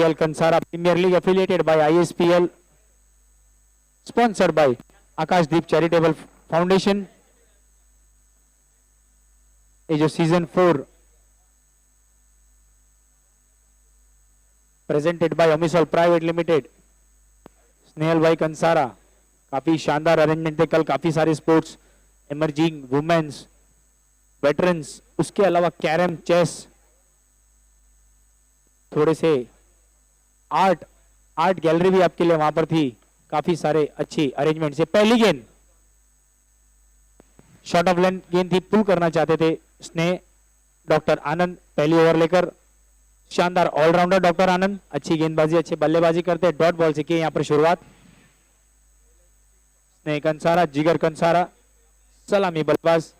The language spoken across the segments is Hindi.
PL Kansara Premier League affiliated by ISPL, sponsored by Akashdeep Charitable Foundation. ये जो season 4 presented by Omisol private limited, Snehal bhai Kansara, काफी शानदार अरेंजमेंट थे कल। काफी सारे स्पोर्ट्स, इमर्जिंग, वुमेन्स, वेटरन्स, उसके अलावा कैरम, चेस, थोड़े से आर्ट गैलरी भी आपके लिए वहां पर थी। काफी सारे अच्छी अरेंजमेंट से पहली गेंद शॉर्ट ऑफ लेंथ गेंद थी, पुल करना चाहते थे स्नेह। डॉक्टर आनंद पहली ओवर लेकर, शानदार ऑलराउंडर डॉक्टर आनंद, अच्छी गेंदबाजी, अच्छी बल्लेबाजी करते हैं। डॉट बॉल से की यहां पर शुरुआत। स्नेह कंसारा, जिगर कंसारा सलामी बल्लेबाज।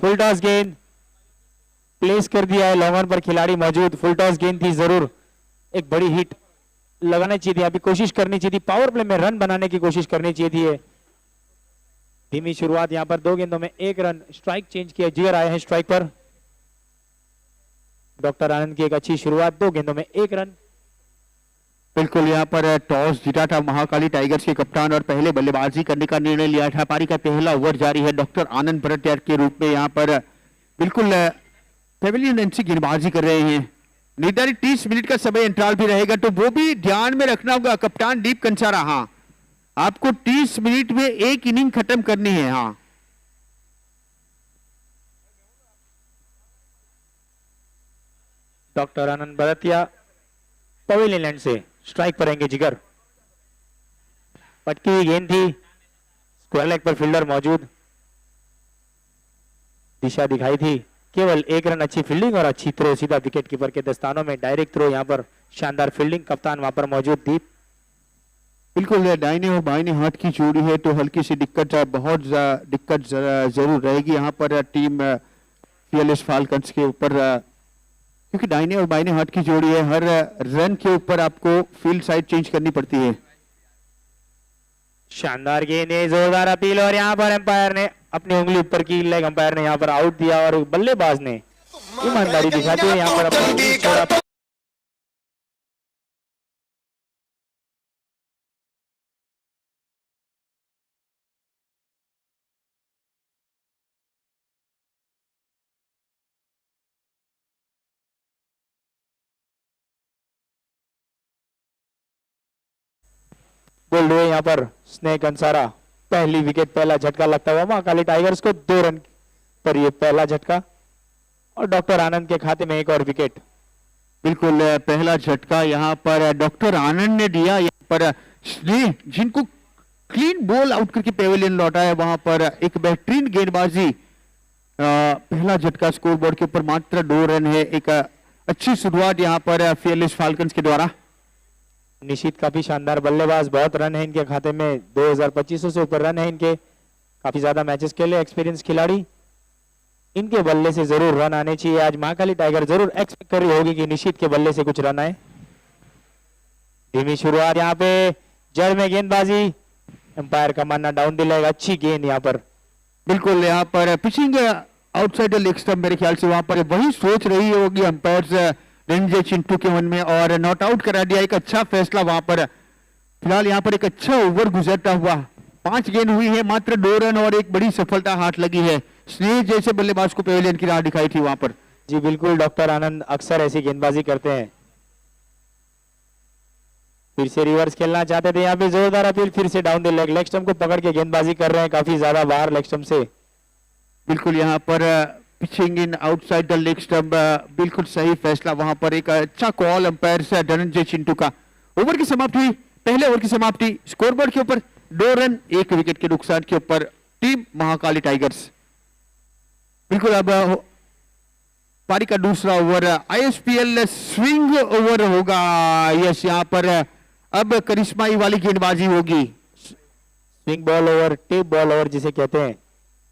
फुल टॉस गेंद प्लेस कर दिया है, लॉन्ग ऑन पर खिलाड़ी मौजूद। फुल टॉस गेंद थी, जरूर एक बड़ी हिट लगानी चाहिए थी, अभी कोशिश करनी चाहिए थी, पावर प्ले में रन बनाने की कोशिश करनी चाहिए थी। धीमी शुरुआत, यहां पर 2 गेंदों में 1 रन, स्ट्राइक चेंज किया, जिगर आए हैं स्ट्राइक पर। डॉक्टर आनंद की एक अच्छी शुरुआत, 2 गेंदों में 1 रन। बिल्कुल यहाँ पर टॉस जीता था महाकाली टाइगर्स के कप्तान और पहले बल्लेबाजी करने का निर्णय लिया था। पारी का पहला ओवर जारी है। डॉक्टर आनंद भट्टाचार्य के रूप में यहाँ पर बिल्कुल पेविलियन एंड से गेंदबाजी कर रहे हैं। निर्धारित 30 मिनट का समय अंतराल भी रहेगा, तो वो भी ध्यान में रखना होगा कप्तान दीप कंसारा। हाँ, आपको 30 मिनट में 1 इनिंग खत्म करनी है। हाँ, doctor Anand Bhartia pavilion end से स्ट्राइक पर आएंगे जिगर। पटकी हुई गेंद थी, स्क्वायर लेग पर फील्डर मौजूद, दिशा दिखाई थी, केवल 1 रन। अच्छी फील्डिंग और अच्छी थ्रो, सीधा विकेट कीपर के दस्तानों में डायरेक्ट थ्रो। यहां पर शानदार फील्डिंग, कप्तान वहां पर मौजूद दीप। बिल्कुल दाहिने और बाइने हाथ की जोड़ी है, तो हल्की सी दिक्कत, बहुत दिक्कत जरूर रहेगी यहाँ पर टीम फीएलएस फाल्कन्स के ऊपर, क्योंकि दाहिने और बाइने हाथ की जोड़ी है। हर रन के ऊपर आपको फील्ड साइड चेंज करनी पड़ती है। शानदार गेंद है, जोरदार अपील, और यहाँ पर एम्पायर ने अपनी उंगली ऊपर की, लेग एम्पायर ने यहाँ पर आउट दिया और बल्लेबाज ने ईमानदारी दिखाते हुए यहाँ पर अपनी छोड़ा। बोल रहे यहाँ पर स्नेह कंसारा, पहली विकेट, पहला झटका लगता हुआ महाकाली टाइगर्स को 2 रन पर ये पहला झटका, और डॉक्टर आनंद के खाते में 1 और विकेट। बिल्कुल पहला झटका यहाँ पर डॉक्टर आनंद ने दिया। यहाँ पर स्नेह जिनको क्लीन बॉल आउट करके पेविलियन लौटा है, वहां पर एक बेहतरीन गेंदबाजी। पहला झटका, स्कोर बोर्ड के ऊपर मात्र 2 रन है। एक अच्छी शुरुआत यहाँ पर फीएलएस फाल्कन्स के द्वारा। निशित काफी शानदार बल्लेबाज, बहुत रन है इनके खाते में, 2500 से ऊपर रन है इनके, काफी ज्यादा मैचेस खेले, एक्सपीरियंस खिलाड़ी। इनके बल्ले से जरूर रन आने चाहिए। आज महाकाली टाइगर जरूर एक्सपेक्ट कर रही होगी कि निशित के बल्ले से कुछ रन आए। धीमी शुरुआत, यहाँ पे जड़ में गेंदबाजी, एम्पायर का मानना डाउन द लेग, अच्छी गेंद यहाँ पर। बिल्कुल यहाँ पर pitching outside the leg stump, मेरे ख्याल से वहां पर वही सोच रही होगी अंपायर रंजय चिंटू के मन में, और नॉट आउट करा दिया। एक अच्छा फैसला वहां पर। फिलहाल यहाँ पर एक अच्छा ओवर गुजरता हुआ, 5 गेंद हुई है, मात्र 2 रन और एक बड़ी सफलता हाथ लगी है। स्नेह जैसे बल्लेबाज को पेविलियन की राह दिखाई थी वहां पर। जी बिल्कुल, डॉक्टर आनंद अक्सर ऐसी गेंदबाजी करते हैं। फिर से रिवर्स खेलना चाहते थे, यहाँ पे जोरदार अपील, फिर से down the leg, leg stump को पकड़ के गेंदबाजी कर रहे हैं, काफी ज्यादा बाहर लेग स्टंप से। बिल्कुल यहाँ पर pitching in outside the leg stump, बिल्कुल सही फैसला वहां पर। एक अच्छा कॉल अंपायर से धनंजय चिंटू का। ओवर की समाप्ति, पहले ओवर की समाप्ति, स्कोरबोर्ड के ऊपर 2 रन 1 विकेट के नुकसान के ऊपर टीम महाकाली टाइगर्स। बिल्कुल अब पारी का दूसरा ओवर आईएसपीएल स्विंग ओवर होगा। यस, यहाँ पर अब करिश्माई वाली गेंदबाजी होगी। Swing ball over, tape ball over जिसे कहते हैं।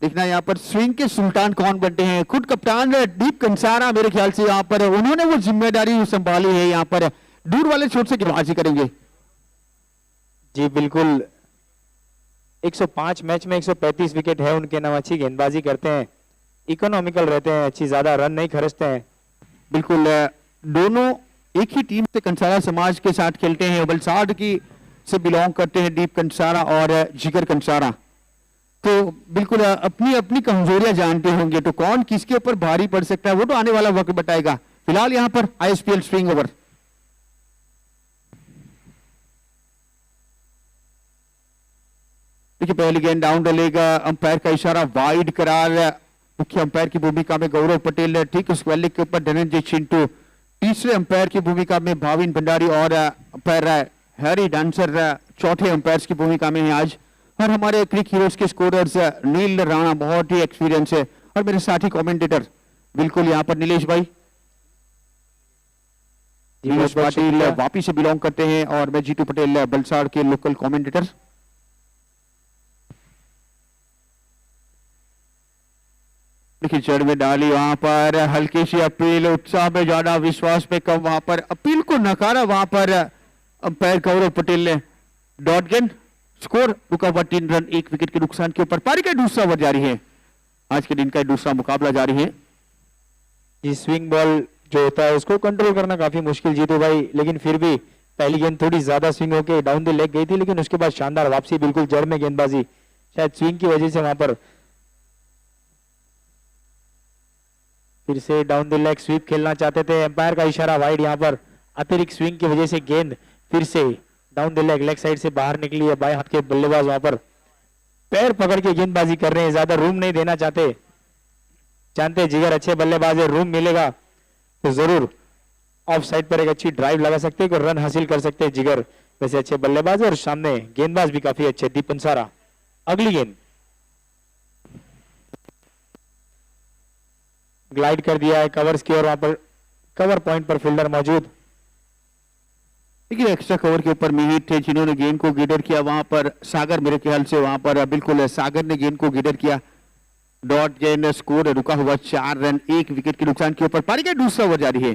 देखना यहाँ पर स्विंग के सुल्तान कौन बनते हैं। खुद कप्तान दीप कंसारा, मेरे ख्याल से यहाँ पर उन्होंने वो जिम्मेदारी संभाली है। यहाँ पर दूर वाले छोर से गेंदबाजी करेंगे। जी बिल्कुल, 105 मैच में 135 विकेट है उनके नाम, अच्छी गेंदबाजी करते हैं, इकोनॉमिकल रहते हैं, अच्छी ज्यादा रन नहीं खर्चते हैं। बिल्कुल दोनों एक ही टीम से कंसारा समाज के साथ खेलते हैं, वलसाड की से बिलोंग करते हैं दीप कंसारा और जिगर कंसारा। तो बिल्कुल अपनी अपनी कमजोरियां जानते होंगे, तो कौन किसके ऊपर भारी पड़ सकता है वो तो आने वाला वक्त बताएगा। फिलहाल यहां पर आईएसपीएल स्विंग ओवर। देखिए पहली गेंद डाउन डलेगा, अंपायर का इशारा वाइड करार, मुख्य अंपायर की भूमिका में गौरव पटेल, ठीक उस वाले के ऊपर धनंजय चिंटू, तीसरे अंपायर की भूमिका में भाविन भंडारी और अंपायर हैरी डांसर चौथे अंपायर की भूमिका में है आज। और हमारे क्रिक हीरोज के स्कोरर्स नील राणा, बहुत ही एक्सपीरियंस है, और मेरे साथी कमेंटेटर बिल्कुल यहाँ पर नीलेश भाई, नीलेश पाटिल वापी से बिलोंग करते हैं, और मैं जीतू पटेल बलसाड़ के लोकल कमेंटेटर। देखिए चढ़ में डाली, वहां पर हल्की सी अपील, उत्साह में ज्यादा विश्वास में कम, वहां पर अपील को नकारा, वहां पर अंपायर गौरव पटेल ने डॉट गेंद, स्कोर रुका हुआ 3 रन 1 विकेट के नुकसान के ऊपर। पारी का दूसरा ओवर जारी है, आज के दिन का दूसरा मुकाबला जारी है। ये स्विंग बॉल जो होता है उसको कंट्रोल करना काफी मुश्किल जीतू भाई, लेकिन फिर भी पहली गेंद थोड़ी ज्यादा स्विंग होके डाउन द लेग गई थी, लेकिन उसके बाद शानदार वापसी, बिल्कुल जड़ में गेंदबाजी, शायद स्विंग की वजह से वहां पर फिर से डाउन द लेग स्वीप खेलना चाहते थे, एम्पायर का इशारा वाइड, यहाँ पर अतिरिक्त स्विंग की वजह से गेंद फिर से डाउन द लेग साइड से बाहर निकली है। बाएं हाथ के बल्लेबाज वहां पर पैर पकड़ के गेंदबाजी कर रहे हैं, ज्यादा रूम नहीं देना चाहते, जानते जिगर अच्छे बल्लेबाज है, रूम मिलेगा तो जरूर ऑफ साइड पर एक अच्छी ड्राइव लगा सकते हैं, रन हासिल कर सकते हैं जिगर, वैसे अच्छे बल्लेबाज है, और सामने गेंदबाज भी काफी अच्छे दीप कंसारा। अगली गेंद ग्लाइड कर दिया है कवर्स की ओर, वहां पर कवर पॉइंट पर फील्डर मौजूद। देखिए एक्स्ट्रा कवर के ऊपर मिहिर थे जिन्होंने गेंद को गिडर किया, वहां पर सागर, मेरे ख्याल से वहां पर बिल्कुल सागर ने गेंद को गिडर किया, डॉट गेंद, स्कोर रुका हुआ 4 रन 1 विकेट के नुकसान के ऊपर। पारी का दूसरा ओवर जारी है।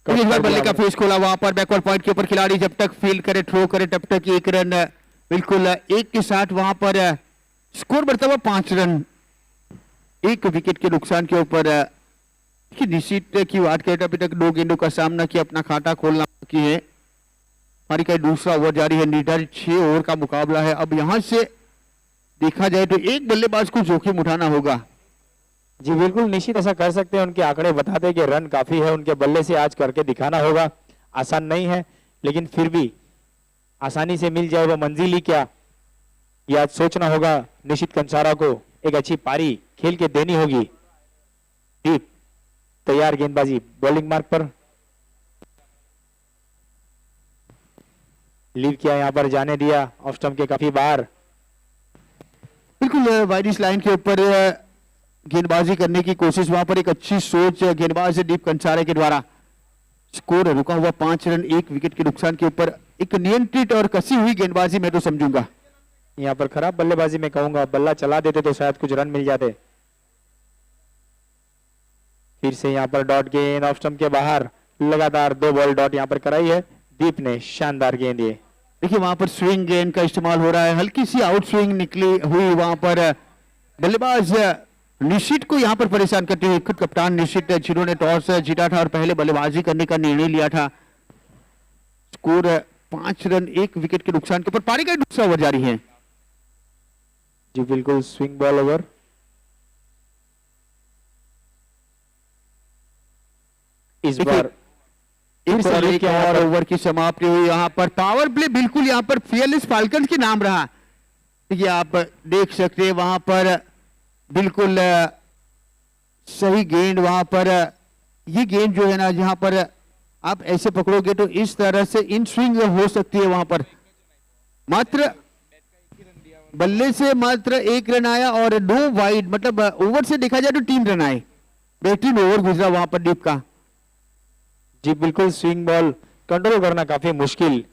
एक बार बल्ले का फेस खोला, वहां पर बैकवर्ड पॉइंट के ऊपर खिलाड़ी जब तक फील्ड करे, थ्रो करे, तब तक 1 रन, बिल्कुल 1 के साथ वहां पर स्कोर बढ़ता हुआ 5 रन 1 विकेट के नुकसान के ऊपर। निश्चित की बात करें तो अभी तक 2 गेंदों का सामना किया, अपना खाता खोलना बाकी है। हमारी का दूसरा ओवर जारी है, निर्धारित 6 ओवर का मुकाबला है। अब यहां से देखा जाए तो एक बल्लेबाज को जोखिम उठाना होगा। जी बिल्कुल निश्चित ऐसा कर सकते हैं, उनके आंकड़े बताते हैं कि रन काफी है, उनके बल्ले से आज करके दिखाना होगा। आसान नहीं है, लेकिन फिर भी आसानी से मिल जाए वो मंजिल ही क्या, ये आज सोचना होगा निशित कंसारा को, एक अच्छी पारी खेल के देनी होगी। डीप तैयार गेंदबाजी, बॉलिंग मार्क पर लीव किया, यहां पर जाने दिया ऑफ स्टंप के काफी बाहर। बिल्कुल वाइडिश लाइन के ऊपर गेंदबाजी करने की कोशिश, वहां पर एक अच्छी सोच गेंदबाज दीप कंसारे के द्वारा। स्कोर रुका हुआ 5 रन 1 विकेट के नुकसान के ऊपर। एक नियंत्रित और कसी हुई गेंदबाजी मैं तो समझूंगा। यहां पर खराब बल्लेबाजी में कहूंगा, बल्ला चला देते तो शायद कुछ रन मिल जाते। फिर से यहां पर डॉट गेंद ऑफ स्टंप के बाहर, लगातार 2 बॉल डॉट यहां पर कराई है दीप ने, शानदार गेंद ये। देखिए वहां पर स्विंग गेंद का इस्तेमाल हो रहा है, हल्की सी आउट स्विंग निकली हुई, वहां पर बल्लेबाज निशित को यहां पर परेशान करते हुए खुद कप्तान निशित जिन्होंने टॉस जीता था और पहले बल्लेबाजी करने का निर्णय लिया था। स्कोर 5 रन 1 विकेट के नुकसान के ऊपर। पारी का दूसरा ओवर जारी है। जी बिल्कुल स्विंग बॉल ओवर। इस बार एक और ओवर की समाप्ति हुई, यहां पर पावर प्ले बिल्कुल यहां पर फियरलेस फाल्कन्स के नाम रहा। ये आप देख सकते हैं वहां पर बिल्कुल सही गेंद, वहां पर ये गेंद जो है ना, जहां पर आप ऐसे पकड़ोगे तो इस तरह से इन स्विंग हो सकती है। वहां पर मात्र बल्ले से मात्र 1 रन आया और 2 वाइड, मतलब ओवर से देखा जाए तो 3 रन आए। बेहतरीन ओवर गुजरा वहां पर डीप का। जी बिल्कुल स्विंग बॉल कंट्रोल करना काफी मुश्किल,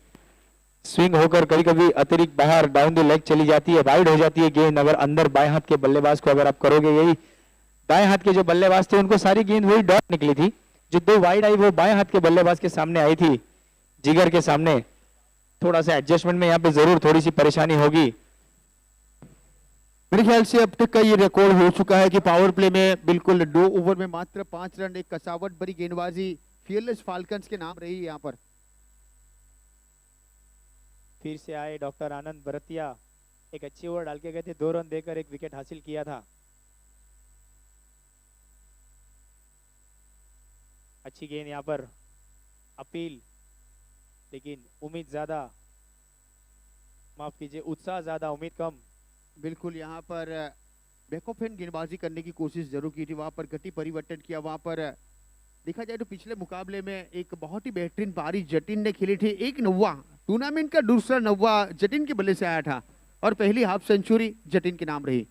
स्विंग होकर कभी कभी अतिरिक्त बाहर डाउन द लेग चली जाती है, वाइड हो जाती है गेंद। अगर अंदर बाएं हाथ के बल्लेबाज को अगर आप करोगे, यही दाएं हाथ के जो बल्लेबाज थे उनको सारी गेंद वही डॉट निकली थी, जो दो वाइड आई वो बाएं हाथ के बल्लेबाज के सामने आई थी, जिगर के सामने। थोड़ा सा एडजस्टमेंट में यहाँ पे जरूर थोड़ी सी परेशानी होगी। मेरे ख्याल से अब तक का ये रिकॉर्ड हो चुका है कि पावर प्ले में बिल्कुल 2 ओवर में मात्र 5 रन, एक कसावट भरी गेंदबाजी फियरलेस फाल्कन्स के नाम रही है यहाँ पर। फिर से आए डॉक्टर आनंद भरतिया, एक अच्छी ओवर डाल के गए थे, 2 रन देकर एक विकेट हासिल किया था। अच्छी गेंद यहाँ पर, अपील, लेकिन उम्मीद ज्यादा, माफ कीजिए उत्साह ज्यादा उम्मीद कम। बिल्कुल यहाँ पर बैकऑफ हैंड गेंदबाजी करने की कोशिश जरूर की थी, वहां पर गति परिवर्तन किया। वहां पर देखा जाए तो पिछले मुकाबले में एक बहुत ही बेहतरीन पारी जटिन ने खेली थी। एक नव्वा, टूर्नामेंट का दूसरा नव्वा जटिन के बल्ले से आया था और पहली हाफ सेंचुरी जटिन के नाम रही।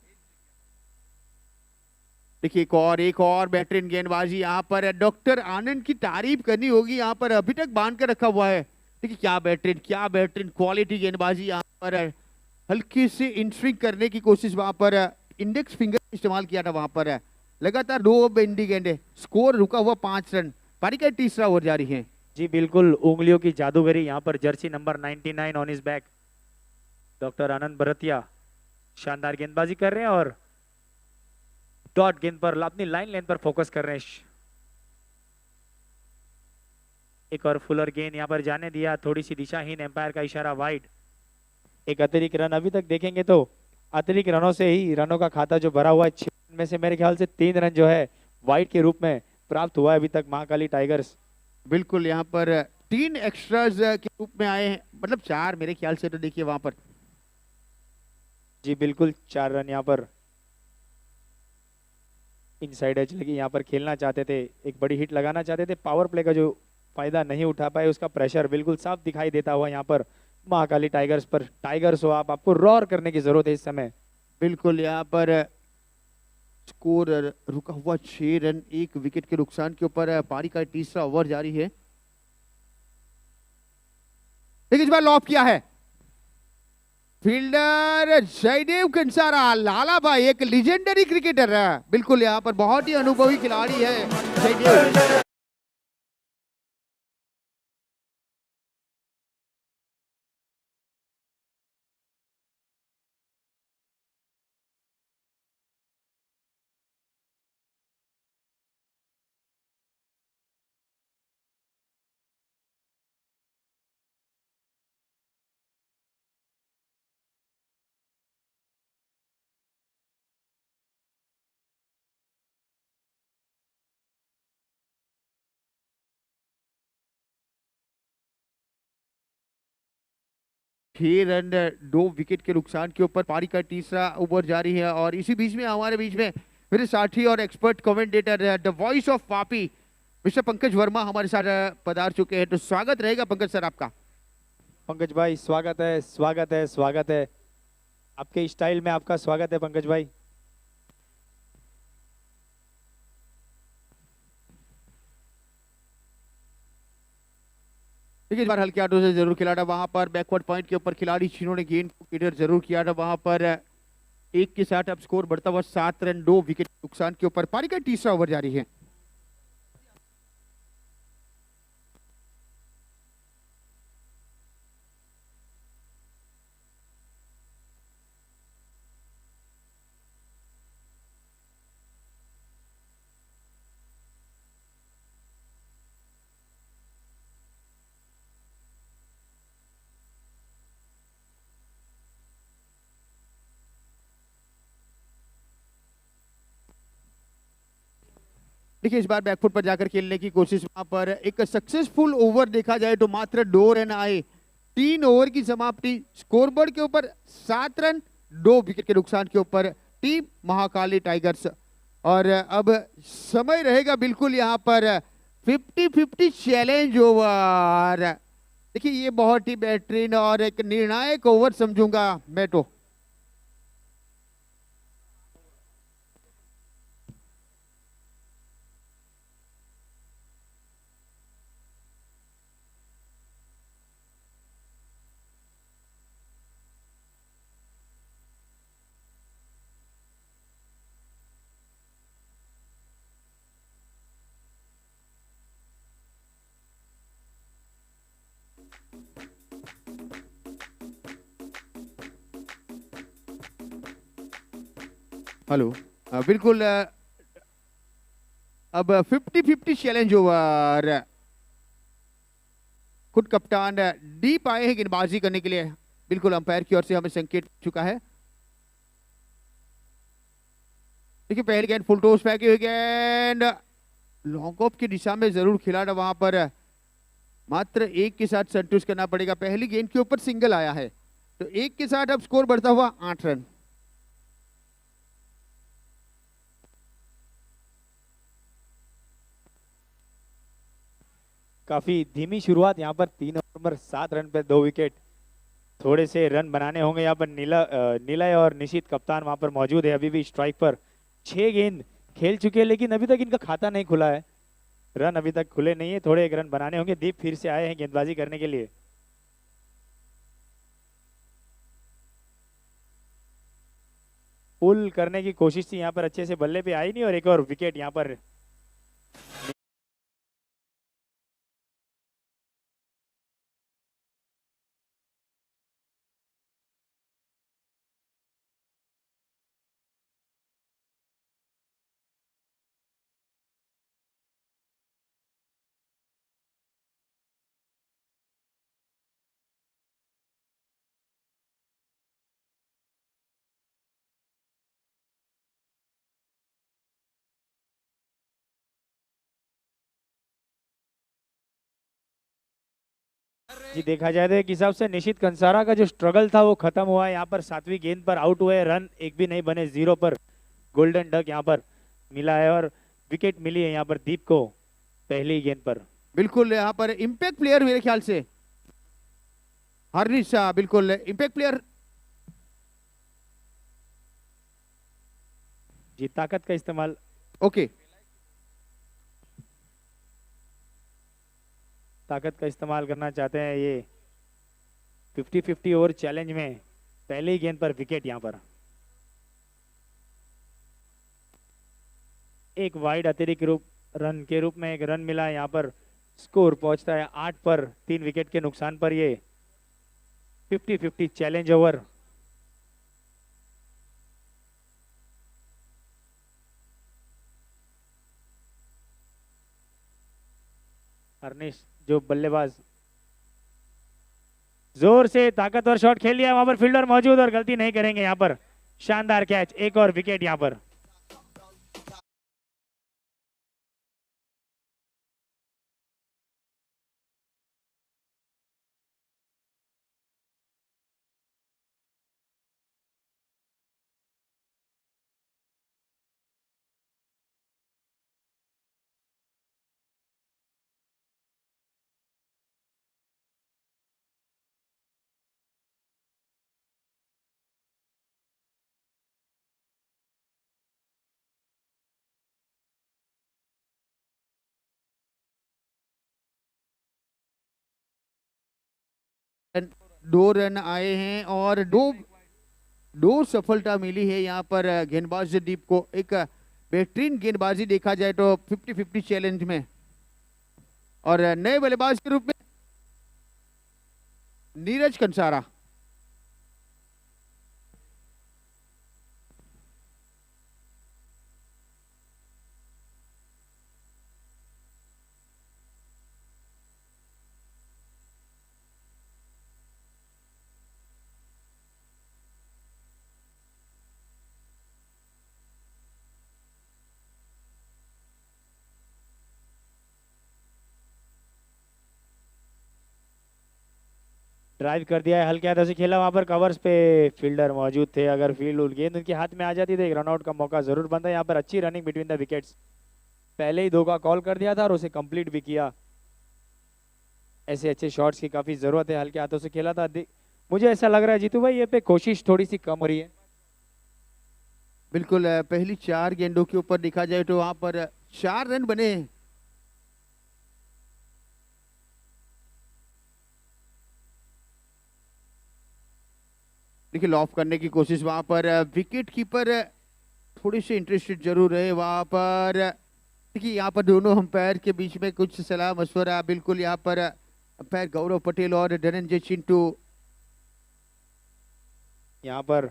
देखिए एक और बेहतरीन गेंदबाजी यहाँ पर डॉक्टर आनंद की तारीफ करनी होगी। यहाँ पर अभी तक बांध कर रखा हुआ है। देखिए क्या बेहतरीन क्वालिटी गेंदबाजी यहाँ पर हल्की से इंस्विंग करने की कोशिश, वहां पर इंडेक्स फिंगर इस्तेमाल किया था। वहां पर लगातार 2 बेंडी गेंदे, स्कोर रुका हुआ 5 रन। पारी का तीसरा ओवर जारी है। जी बिल्कुल, उंगलियों की जादूगरी यहाँ पर, jersey number 99 on his back, doctor Anand Bhartia शानदार गेंदबाजी कर रहे हैं और डॉट गेंद पर अपनी लाइन लेंथ पर फोकस कर रहे हैं। एक और फुलर गेंद यहाँ पर जाने दिया, थोड़ी सी दिशाहीन, एम्पायर का इशारा वाइड। एक अतिरिक्त रन, अभी तक देखेंगे तो अतिरिक्त रनों से ही रनों का खाता जो भरा हुआ है, 6 में से मेरे ख्याल से 3 रन जो है वाइड के रूप में प्राप्त हुआ है अभी तक महाकाली टाइगर्स। बिल्कुल यहाँ पर 3 एक्स्ट्राज के रूप में आए हैं, मतलब 4 मेरे ख्याल से। तो देखिए वहां पर जी बिल्कुल 4 रन यहाँ पर। इनसाइड एज लगी, यहाँ पर खेलना चाहते थे, एक बड़ी हिट लगाना चाहते थे, पावर प्ले का जो फायदा नहीं उठा पाए, उसका प्रेशर बिल्कुल साफ दिखाई देता हुआ यहाँ पर महाकाली टाइगर्स पर। टाइगर्स हो आप, आपको रॉर करने की जरूरत है इस समय। बिल्कुल यहाँ पर स्कोर रुका हुआ 6 रन, 1 विकेट के नुकसान के ऊपर। पारी का तीसरा ओवर जारी है। लेकिन इस बार लॉप किया है फील्डर जयदेव कंसारा। लाला भाई एक लीजेंडरी क्रिकेटर है, बिल्कुल यहाँ पर बहुत ही अनुभवी खिलाड़ी है जयदेव। छह रन 2 विकेट के नुकसान के ऊपर। पारी का तीसरा ओवर जारी है और इसी बीच में हमारे बीच में मेरे साथी और expert commentator the voice of Vapi mister Pankaj Verma हमारे साथ पधार चुके हैं। तो स्वागत रहेगा पंकज सर आपका। पंकज भाई स्वागत है, स्वागत है, स्वागत है, आपके स्टाइल में आपका स्वागत है पंकज भाई। देखिए इस बार हल्के हाथों से जरूर खिला था। वहां पर बैकवर्ड पॉइंट के ऊपर खिलाड़ी चीनों ने गेंद को क्लियर जरूर किया था। वहां पर एक के साथ अब स्कोर बढ़ता हुआ 7 रन 2 विकेट नुकसान के ऊपर। पारी का तीसरा ओवर जारी है। देखिए इस बार बैकफुट पर जाकर खेलने की कोशिश। वहां पर एक सक्सेसफुल ओवर देखा जाए तो मात्र 2 रन आए। 3 ओवर की समाप्ति, स्कोरबोर्ड के ऊपर 7 रन 2 विकेट के नुकसान के ऊपर टीम महाकाली टाइगर्स। और अब समय रहेगा बिल्कुल यहाँ पर 50-50 चैलेंज ओवर। देखिए ये बहुत ही बेहतरीन और एक निर्णायक ओवर समझूंगा मैं तो। हेलो बिल्कुल अब 50-50 चैलेंज ओवर। खुद कप्तान डीप आए हैं गेंदबाजी करने के लिए, बिल्कुल अंपायर की ओर से हमें संकेत चुका है। देखिए पहली गेंद फुल टॉस फेंकी हुई गेंद लॉन्ग ऑफ की दिशा में जरूर खिलाड़ा वहां पर मात्र एक के साथ संतुष्ट करना पड़ेगा। पहली गेंद के ऊपर सिंगल आया है तो एक के साथ अब स्कोर बढ़ता हुआ 8 रन। काफी धीमी शुरुआत यहाँ पर 3 ओवर पर 7 रन पे 2 विकेट। थोड़े से रन बनाने होंगे यहाँ पर। नीलय और निशित कप्तान वहां पर मौजूद है। अभी भी स्ट्राइक पर 6 गेंद खेल चुके हैं लेकिन अभी तक इनका खाता नहीं खुला है। रन अभी तक खुले नहीं है, थोड़े एक रन बनाने होंगे। दीप फिर से आए हैं गेंदबाजी करने के लिए। पुल करने की कोशिश थी यहाँ पर, अच्छे से बल्ले पे आई नहीं और एक और विकेट यहाँ पर। जी देखा जाए तो एक हिसाब से निशित कंसारा का जो स्ट्रगल था वो खत्म हुआ है। यहाँ पर 7वीं गेंद पर आउट हुए, रन एक भी नहीं बने, 0 पर गोल्डन डक यहाँ पर मिला है और विकेट मिली है यहाँ पर दीप को पहली गेंद पर। बिल्कुल यहाँ पर इम्पैक्ट प्लेयर मेरे ख्याल से हर्निश शाह, बिल्कुल इम्पैक्ट प्लेयर। जी ताकत का इस्तेमाल। ओके ताकत का इस्तेमाल करना चाहते हैं ये 50-50 ओवर चैलेंज में पहली गेंद पर विकेट। यहाँ पर एक वाइड अतिरिक्त रन के रूप में एक रन मिला है। यहाँ पर स्कोर पहुंचता है 8 पर 3 विकेट के नुकसान पर। ये 50-50 चैलेंज ओवर। हर्निश जो बल्लेबाज जोर से ताकतवर शॉट खेल लिया, वहां पर फील्डर मौजूद और गलती नहीं करेंगे यहाँ पर। शानदार कैच, एक और विकेट यहाँ पर। दो रन आए हैं और दो सफलता मिली है यहाँ पर गेंदबाज दीप को। एक बेहतरीन गेंदबाजी देखा जाए तो 50-50 चैलेंज में, और नए बल्लेबाज के रूप में नीरज कंसारा। ड्राइव कर दिया है, हल्के हाथों से खेला, वहां पर कवर्स पे फील्डर मौजूद थे। अगर फील्ड गेंद उनके हाथ में आ जाती तो एक रनआउट का मौका जरूर बनता। यहाँ पर अच्छी रनिंग बिटवीन द विकेट्स, पहले ही 2 का कॉल कर दिया था और उसे कंप्लीट भी किया। ऐसे अच्छे शॉट्स की काफी जरूरत है, हल्के हाथों से खेला था। मुझे ऐसा लग रहा है जीतू भाई ये पे कोशिश थोड़ी सी कम हो रही है। बिल्कुल पहली 4 गेंदों के ऊपर देखा जाए तो वहां पर 4 रन बने। देखिए लॉफ करने की कोशिश, वहां पर विकेट कीपर थोड़ी सी इंटरेस्टेड जरूर है वहां पर। देखिए यहाँ पर दोनों अंपायर के बीच में कुछ सलाह मशवरा। बिल्कुल यहाँ पर अंपायर गौरव पटेल और धनंजय चिंटू। यहाँ पर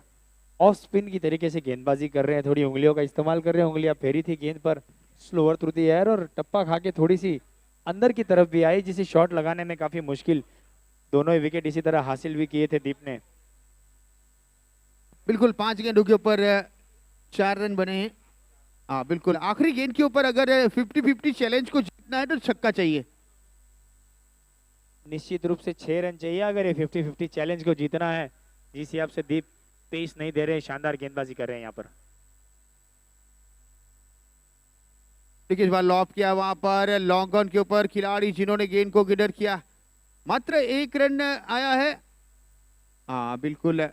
ऑफ स्पिन की तरीके से गेंदबाजी कर रहे हैं, थोड़ी उंगलियों का इस्तेमाल कर रहे हैं, उंगलियां फेरी थी गेंद पर स्लोअर थ्रू दी एयर और टप्पा खा के थोड़ी सी अंदर की तरफ भी आई, जिसे शॉट लगाने में काफी मुश्किल। दोनों ही विकेट इसी तरह हासिल भी किए थे दीप ने। बिल्कुल 5 गेंदों के ऊपर 4 रन बने हैं। हाँ बिल्कुल, आखिरी गेंद के ऊपर अगर 50-50 चैलेंज को जीतना है तो छक्का चाहिए। निश्चित रूप से 6 रन चाहिए अगर ये 50-50 चैलेंज को जीतना है। जिस हिसाब से दीप पेस नहीं दे रहे, शानदार गेंदबाजी कर रहे हैं यहाँ पर। देखिए इस बार लॉब किया वहां पर लॉन्ग ऑन के ऊपर खिलाड़ी जिन्होंने गेंद को गिडर किया, मात्र 1 रन आया है। हाँ बिल्कुल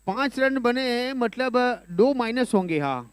5 रन बने हैं, मतलब 2 माइनस होंगे। हाँ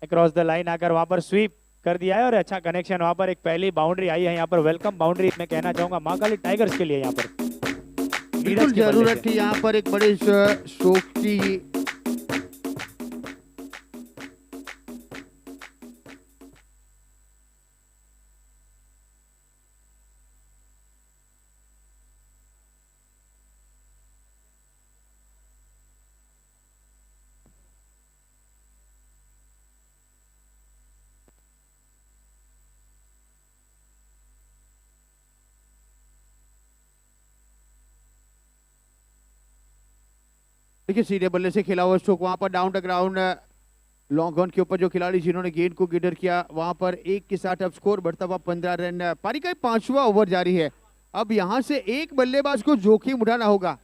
अक्रॉस द लाइन आकर वहां पर स्वीप कर दिया है और अच्छा कनेक्शन, वहां पर एक पहली बाउंड्री आई है यहाँ पर। वेलकम बाउंड्री मैं कहना चाहूंगा महाकाली टाइगर्स के लिए यहाँ पर। बिल्कुल नीरज के बल्ले जरूरत से। थी यहाँ पर एक बड़े स्ट्रोक की। देखिए सीधे बल्ले से खेला हुआ स्ट्रोक वहां पर down the ground long on के ऊपर जो खिलाड़ी जिन्होंने गेंद को गिडर किया वहां पर 1 के साथ अब स्कोर बढ़ता हुआ 15 रन। पारी का 5वां ओवर जारी है। अब यहां से एक बल्लेबाज को जोखिम उठाना होगा।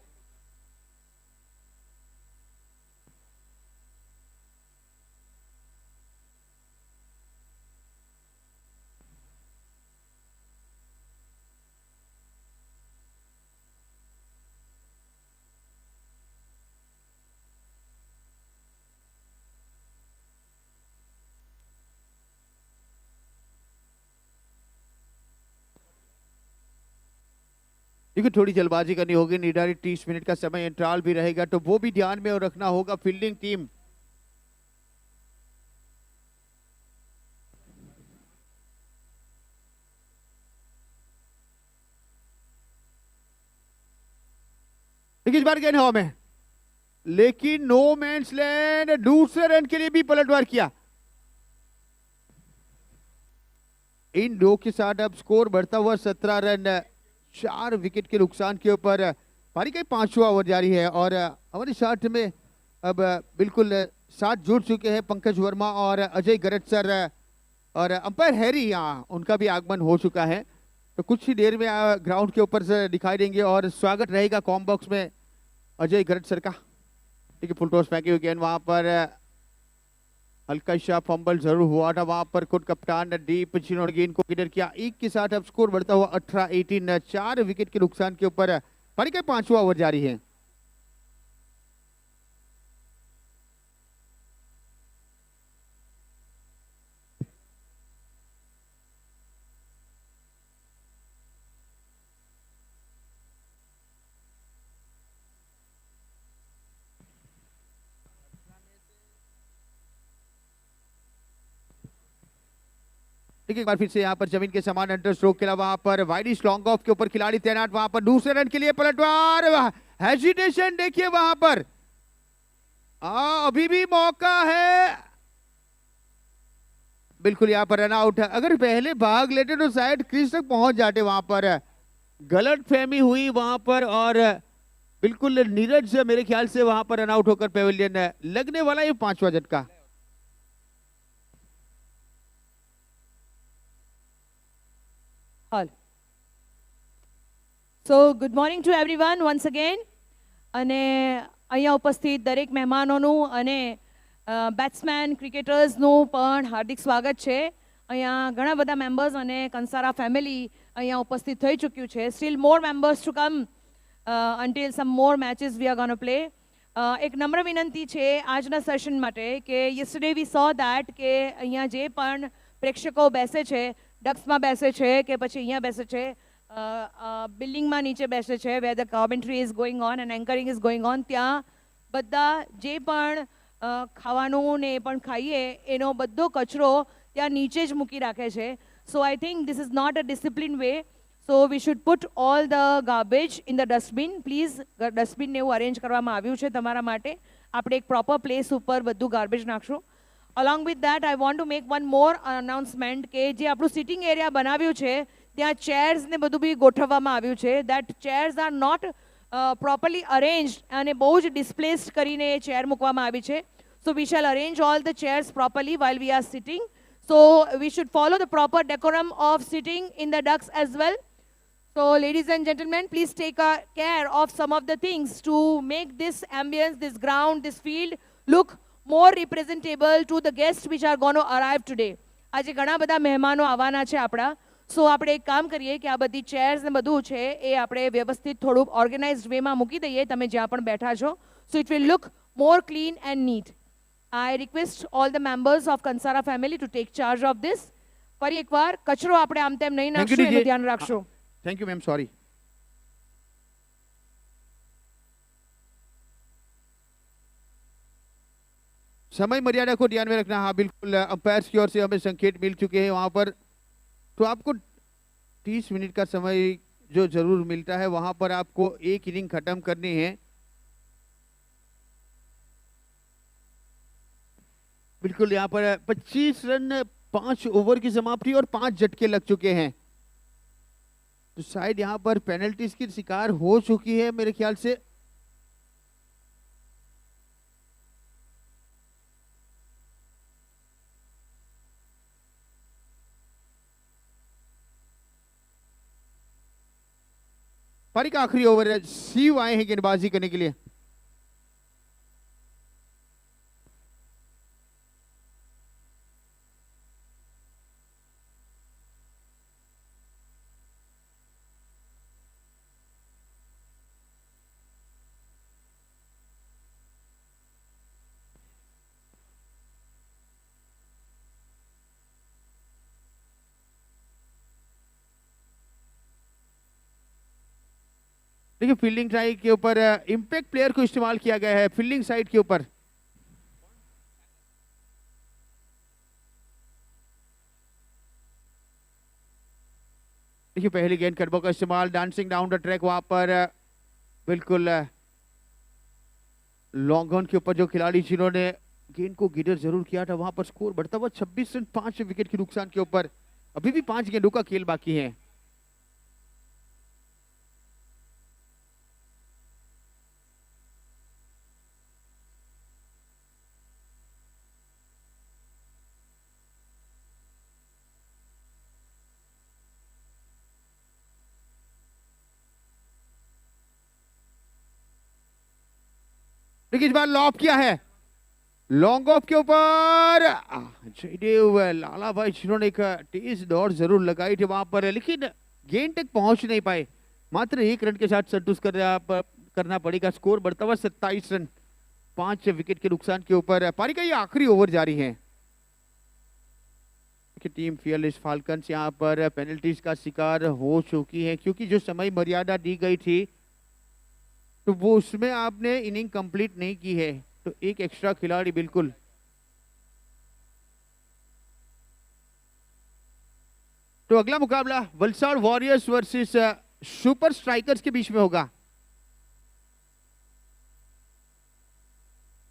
देखिए थोड़ी जल्दबाजी करनी होगी, निर्धारित 30 मिनट का समय इंटरवल भी रहेगा तो वो भी ध्यान में रखना होगा फील्डिंग टीम। देखिए इस बार गेंद हवा में, लेकिन नो मैंस लैंड, दूसरे रन के लिए भी पलटवार किया। इन 2 के साथ अब स्कोर बढ़ता हुआ 17 रन। 4 विकेट के नुकसान के ऊपर पारी का 5वां ओवर जारी है और हमारे साथ में अब बिल्कुल साथ जुड़ चुके हैं पंकज वर्मा और अजय गरज सर और अंपायर हैरी, यहाँ उनका भी आगमन हो चुका है तो कुछ ही देर में ग्राउंड के ऊपर से दिखाई देंगे और स्वागत रहेगा कॉम बॉक्स में अजय गरज सर का। ठीक है, फुल टॉस फेंकी हुई गेंद, वहां पर हल्का सा फंबल जरूर हुआ था, वहां पर खुद कप्तान दीप जिन्होंने गेंद को गिडर किया। 1 के साथ अब स्कोर बढ़ता हुआ 18-18। 4 विकेट के नुकसान के ऊपर पारी का 5वां ओवर जारी है। देखिए एक बार फिर से यहाँ पर जमीन के समान अंडर स्ट्रोक खेला, वहां पर वाइडिश लॉन्ग ऑफ के ऊपर खिलाड़ी तैनात, वहां पर दूसरे रन के लिए पलटवार, हेजिटेशन देखिए वहां पर। अभी भी मौका है, बिल्कुल यहाँ पर रन आउट है। अगर पहले भाग लेते तो शायद क्रीज तक पहुंच जाते, वहां पर गलत फहमी हुई वहां पर, और बिल्कुल नीरज मेरे ख्याल से वहां पर रन आउट होकर पेविलियन लगने वाला ये 5वां झटका। All. So good morning to everyone once again. અને અહીંયા ઉપસ્થિત દરેક મહેમાનોનું અને બેટ્સમેન ક્રિકેટર્સનું પણ હાર્દિક સ્વાગત છે. અહીંયા ઘણા બધા મેમ્બર્સ અને કંસારા ફેમિલી અહીંયા ઉપસ્થિત થઈ ચૂક્યું છે. Still more members to come until some more matches we are going to play. એક નમ્ર વિનંતી છે આજના સેશન માટે કે yesterday we saw that કે અહીંયા જે પણ પ્રેક્ષકો બેસે છે, ડક્સમાં બેસે છે કે પછી અહીંયા બેસે છે, બિલ્ડિંગમાં નીચે બેસે છે, where the commentary is going on and anchoring is going on, ત્યાં બધા જે પણ ખાવાનું ને એ પણ ખાઈએ એનો બધો કચરો ત્યાં નીચે જ મૂકી રાખે છે. So I think this is not a disciplined way. So we should put all the garbage in the dustbin. Please, dustbin ને એવું અરેન્જ કરવામાં આવ્યું છે તમારા માટે. આપણે એક પ્રોપર પ્લેસ ઉપર બધું ગાર્બેજ નાખશું. Along with that, I want to make one more announcement કે જે આપણું સિટિંગ એરિયા બનાવ્યું છે ત્યાં ચેર્સ ને બધું બી ગોઠવવામાં આવ્યું છે. That chairs are not properly arranged અને બહુ જ displaced કરીને એ ચેર મૂકવામાં આવી છે. So we shall arrange all the chairs properly while we are sitting. So we should follow the proper decorum of sitting in the ducks as well. So ladies and gentlemen, please take care of some of the things to make this ambience, this ground, this field look more representable to the guests which are going to arrive today. આજે ઘણા બધા મહેમાનો આવવાના છે આપણા. સો આપણે એક કામ કરીએ કે આ બધી ચેર્સ ને બધું છે એ આપણે વ્યવસ્થિત થોડું ઓર્ગેનાઇઝ્ડ વેમાં મૂકી દઈએ તમે જ્યાં પણ બેઠા છો. So it will look more clean and neat. I request all the members of Kansara family to take charge of this. ફરી એકવાર કચરો આપણે આમ તેમ નહીં નાખશું, એનું ધ્યાન રાખશો. Thank you ma'am, sorry. समय मर्यादा को ध्यान में रखना। हाँ बिल्कुल, अंपायर्स की ओर से हमें संकेत मिल चुके हैं वहां पर, तो आपको 30 मिनट का समय जो जरूर मिलता है, वहां पर आपको एक इनिंग खत्म करनी है। बिल्कुल यहाँ पर 25 रन 5 ओवर की समाप्ति और 5 झटके लग चुके हैं, तो शायद यहाँ पर पेनल्टीज की शिकार हो चुकी है मेरे ख्याल से। पारी का आखिरी ओवर है, शिव आए हैं गेंदबाजी करने के लिए। देखिए फील्डिंग ट्राई के ऊपर इंपैक्ट प्लेयर को इस्तेमाल किया गया है फील्डिंग साइड के ऊपर। देखिए पहली गेंद कटबॉल का इस्तेमाल, डांसिंग डाउन द ट्रैक, वहां पर बिल्कुल लॉन्ग ऑन के ऊपर जो खिलाड़ी जिन्होंने गेंद को गिडर जरूर किया था, वहां पर स्कोर बढ़ता हुआ 26 रन 5 विकेट के नुकसान के ऊपर। अभी भी 5 गेंदों का खेल बाकी है। देखिए इस बार लॉप किया है, लॉन्ग ऑफ के ऊपर जयदेव लाला भाई जिन्होंने एक तेज दौड़ जरूर लगाई थी वहां पर, लेकिन गेंद तक पहुंच नहीं पाए। मात्र 1 रन के साथ संतुष्ट करना पड़ेगा। स्कोर बढ़ता हुआ 27 रन 5 विकेट के नुकसान के ऊपर। पारी का ये आखिरी ओवर जारी है। टीम फियरलेस फाल्कन्स यहाँ पर पेनल्टीज का शिकार हो चुकी है, क्योंकि जो समय मर्यादा दी गई थी तो वो उसमें आपने इनिंग कंप्लीट नहीं की है, तो एक एक्स्ट्रा खिलाड़ी बिल्कुल तो अगला मुकाबला Valsad warriors versus super strikers के बीच में होगा।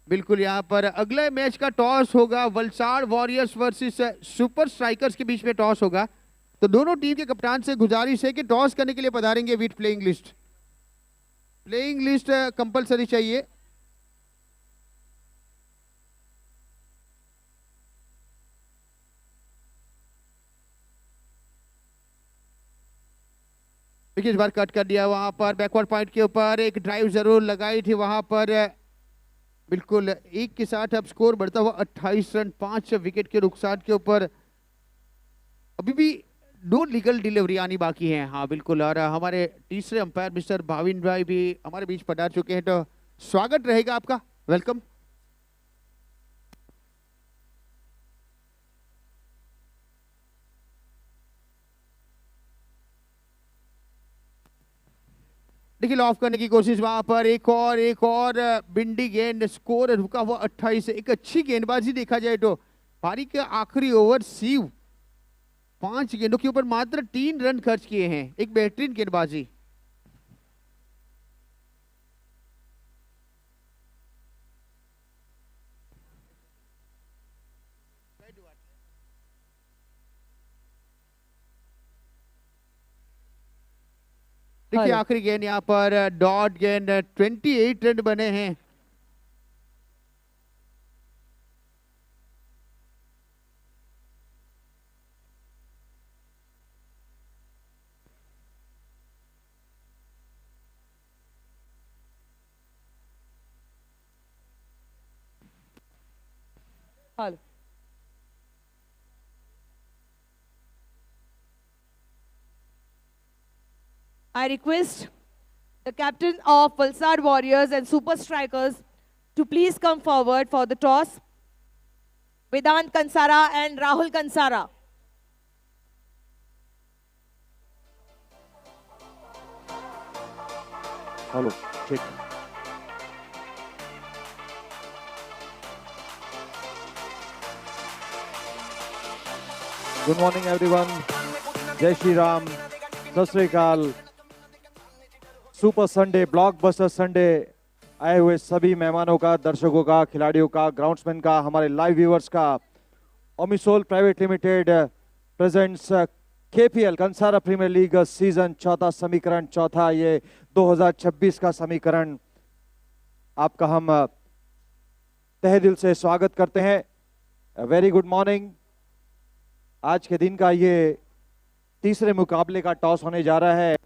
बिल्कुल यहाँ पर अगले मैच का टॉस होगा, Valsad warriors versus super strikers के बीच में टॉस होगा। तो दोनों टीम के कप्तान से गुजारिश है कि टॉस करने के लिए पधारेंगे with playing list. Playing list compulsory चाहिए। देखिए इस बार कट कर दिया, वहां पर बैकवर्ड पॉइंट के ऊपर एक ड्राइव जरूर लगाई थी वहां पर। बिल्कुल एक के साथ अब स्कोर बढ़ता हुआ 28 रन 5 विकेट के नुकसान के ऊपर। अभी भी 2 लीगल डिलीवरी आनी बाकी है। हाँ बिल्कुल, और हमारे तीसरे अंपायर मिस्टर भाविन भाई भी हमारे बीच पधार चुके हैं, तो स्वागत रहेगा आपका, वेलकम। देखिए ऑफ करने की कोशिश वहां पर, एक और बिंडी गेंद, स्कोर रुका हुआ 28। एक अच्छी गेंदबाजी देखा जाए तो पारी के आखिरी ओवर सीव 5 गेंदों के ऊपर मात्र 3 रन खर्च किए हैं। एक बेहतरीन गेंदबाजी। देखिए आखिरी गेंद यहाँ पर डॉट गेंद, 28 रन बने हैं। Hello, I request the captain of Valsad Warriors and Super Strikers to please come forward for the toss. Vedant Kansara and Rahul Kansara. Hello, ठीक। गुड मॉर्निंग एवरीवन, जय श्री राम, सत श्री अकाल। सुपर संडे, ब्लॉकबस्टर संडे आए हुए सभी मेहमानों का, दर्शकों का, खिलाड़ियों का, ग्राउंड्समैन का, हमारे लाइव व्यूअर्स का। Omisol private limited presents KPL Kansara premier league season चौथा समीकरण, चौथा ये 2026 का समीकरण। आपका हम तहे दिल से स्वागत करते हैं। Very good morning. आज के दिन का ये तीसरे मुकाबले का टॉस होने जा रहा है।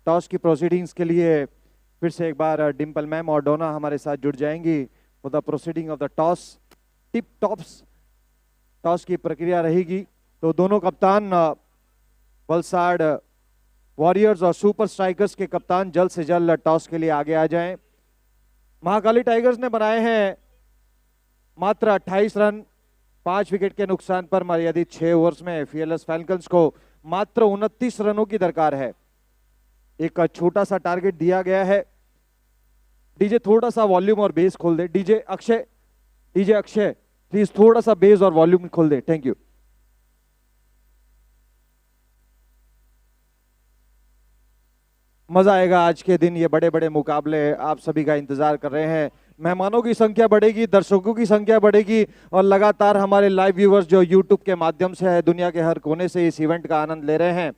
टॉस की प्रोसीडिंग्स के लिए फिर से एक बार डिम्पल मैम और डोना हमारे साथ जुड़ जाएंगी for the proceeding of the toss. Tip tops toss की प्रक्रिया रहेगी। तो दोनों कप्तान वलसाड़ वॉरियर्स और सुपर स्ट्राइकर्स के कप्तान जल्द से जल्द टॉस के लिए आगे आ जाएं। महाकाली टाइगर्स ने बनाए हैं मात्र 28 रन 5 विकेट के नुकसान पर मर्यादित 6 ओवर्स में। फीयरलेस फैल्कन्स को मात्र 29 रनों की दरकार है। एक छोटा सा टारगेट दिया गया है। डीजे थोड़ा सा वॉल्यूम और बेस खोल दे। डीजे अक्षय प्लीज थोड़ा सा बेस और वॉल्यूम खोल दे, थैंक यू। मजा आएगा आज के दिन, ये बड़े बड़े मुकाबले आप सभी का इंतजार कर रहे हैं। मेहमानों की संख्या बढ़ेगी, दर्शकों की संख्या बढ़ेगी और लगातार हमारे लाइव व्यूअर्स जो यूट्यूब के माध्यम से है, दुनिया के हर कोने से इस इवेंट का आनंद ले रहे हैं।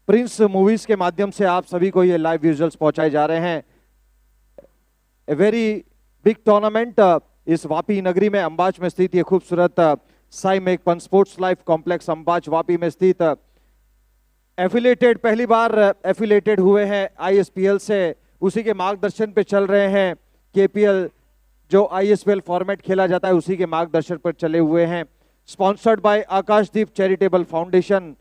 प्रिंस मूवीज के माध्यम से आप सभी को ये लाइव विजुअल्स पहुंचाए जा रहे हैं। ए वेरी बिग टूर्नामेंट इस वापी नगरी में, अंबाच में स्थित ये खूबसूरत Sai Meghpan sports life complex Ambach Vapi में स्थित एफिलेटेड, पहली बार एफिलेटेड हुए हैं आईएसपीएल से, उसी के मार्गदर्शन पे चल रहे हैं। केपीएल जो आईएसपीएल फॉर्मेट खेला जाता है उसी के मार्गदर्शन पर चले हुए हैं। Sponsored by Akashdeep charitable foundation.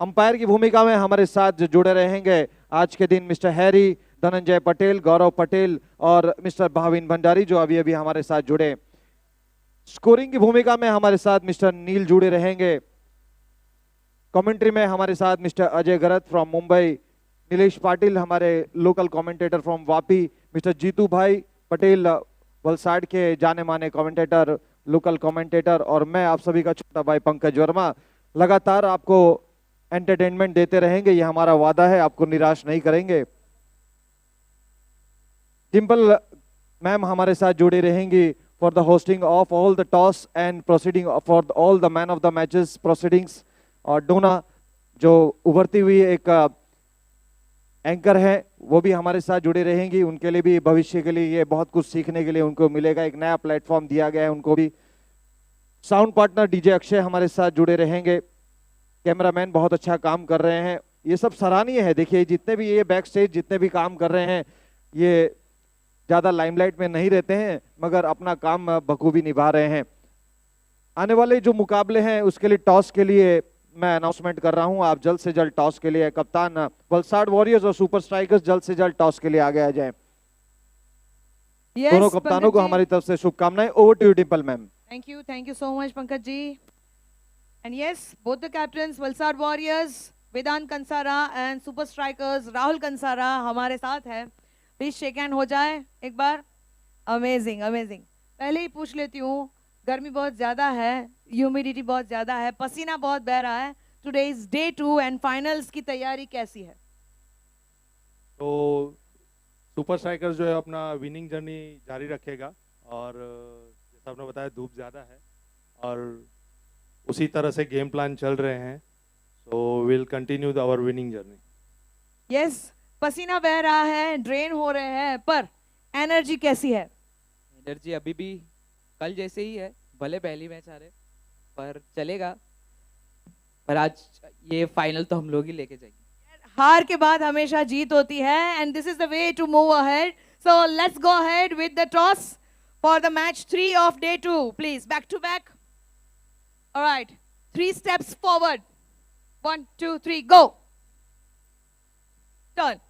Umpire की भूमिका में हमारे साथ जुड़े रहेंगे आज के दिन मिस्टर हैरी, धनंजय पटेल, गौरव पटेल और मिस्टर भाविन भंडारी जो अभी अभी हमारे साथ जुड़े। स्कोरिंग की भूमिका में हमारे साथ मिस्टर नील जुड़े रहेंगे। कमेंट्री में हमारे साथ मिस्टर अजय गरत फ्रॉम मुंबई, नीलेश पाटिल हमारे local commentator from Vapi, mister Jitu bhai Patel Valsad के जाने माने कमेंटेटर, लोकल कमेंटेटर, और मैं आप सभी का छोटा भाई पंकज वर्मा। लगातार आपको एंटरटेनमेंट देते रहेंगे, ये हमारा वादा है, आपको निराश नहीं करेंगे। डिम्पल मैम हमारे साथ जुड़े रहेंगी for the hosting of all the toss and proceeding for all the man of the matches proceedings. और डोना जो उभरती हुई एक एंकर है वो भी हमारे साथ जुड़े रहेंगी, उनके लिए भी भविष्य के लिए ये बहुत कुछ सीखने के लिए उनको मिलेगा, एक नया प्लेटफॉर्म दिया गया है उनको भी। साउंड पार्टनर डीजे अक्षय हमारे साथ जुड़े रहेंगे, कैमरामैन बहुत अच्छा काम कर रहे हैं, ये सब सराहनीय है। देखिए जितने भी ये बैक स्टेज जितने भी काम कर रहे हैं ये ज्यादा लाइमलाइट में नहीं रहते हैं मगर अपना काम बखूबी निभा रहे हैं। आने वाले जो मुकाबले हैं उसके लिए टॉस के लिए मैं अनाउंसमेंट कर रहा हूं, आप जल्द से जल्द टॉस के लिए कप्तान वलसाड वॉरियर्स और सुपर स्ट्राइकर्स जल्द से जल्द टॉस के लिए आगे आ जाएं। दोनों कप्तानों को हमारी तरफ से शुभकामनाएं। Over to you Dimple ma'am. Thank you so much, Pankaj ji. And yes, both the captains, Valsad Warriors, Vedant Kansara and Super Strikers, Rahul Kansara हमारे साथ है। Please shake hand हो जाए एक बार। Amazing, amazing. पहले ही पूछ लेती हूँ, गर्मी बहुत ज़्यादा है, ह्यूमिडिटी बहुत ज़्यादा है, पसीना बहुत बह रहा है। Today is day 2 and finals की तैयारी कैसी है? तो सुपर स्ट्राइकर्स जो है अपना विनिंग जर्नी जारी रखेगा और जैसा आपने बताया धूप ज़्यादा है और उसी तरह से गेम प्लान चल रहे हैं, so will continue our winning journey. Yes, पसीना बह रहा है, ड्रेन हो रहे हैं, पर एनर्जी कैसी है? एनर्जी अभी भी कल जैसे ही है, भले पहली मैच आ रहे पर चलेगा, पर आज ये फाइनल तो हम लोग ही लेके जाएंगे। हार के बाद हमेशा जीत होती है and this is the way to move ahead. So let's go ahead with the toss for the match 3 of day 2, please back to back. Alright, 3 steps forward, 1 2 3 go, turn.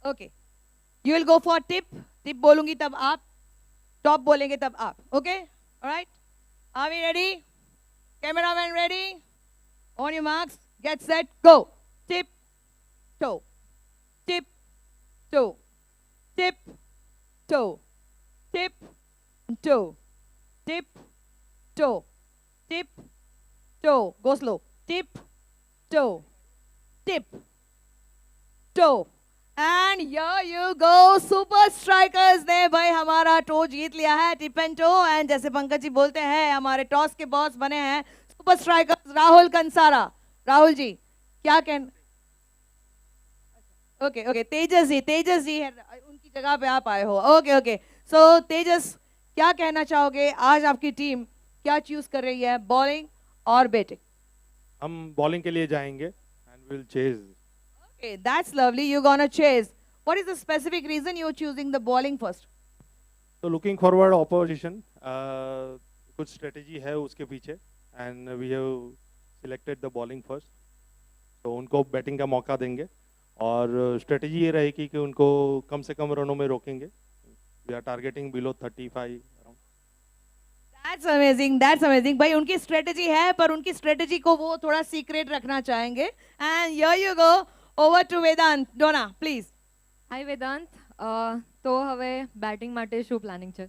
Okay, you will go for tip, tip बोलूंगी तब आप, टॉप बोलेंगे तब आप, okay? Alright, are we ready? Cameraman ready? On your marks, get set, go. Tip, toe, tip, toe, tip, toe, tip, toe, tip, toe, tip, toe. Go slow. Tip, toe, tip, toe. And here you go. Super Strikers ने भाई हमारा टो जीत लिया है, टिप एंड टो। एंड जैसे पंकज जी बोलते हैं हमारे टॉस के बॉस बने हैं सुपर स्ट्राइकर्स राहुल कंसारा। राहुल जी क्या कहना? ओके ओके, तेजस जी है, उनकी जगह पे आप आए हो। ओके ओके, सो तेजस क्या कहना चाहोगे, आज आपकी टीम क्या चूज कर रही है, बॉलिंग और बैटिंग? हम बॉलिंग के लिए जाएंगे and will chase. Okay, that's lovely, you gonna chase. What is the specific reason you are choosing the bowling first? तो लुकिंग फॉरवर्ड ऑपोजिशन, कुछ स्ट्रेटेजी है उसके पीछे and we have selected the bowling first, तो उनको बैटिंग का मौका देंगे और स्ट्रेटेजी ये रहेगी कि उनको कम से कम रनों में रोकेंगे। We are targeting below 35 around. That's amazing भाई, उनकी स्ट्रेटेजी है पर उनकी स्ट्रेटेजी को वो थोड़ा सीक्रेट रखना चाहेंगे। And here you go, over to Vedant. डोना प्लीज। હાય વેદાંત, તો હવે બેટિંગ માટે શું પ્લાનિંગ છે?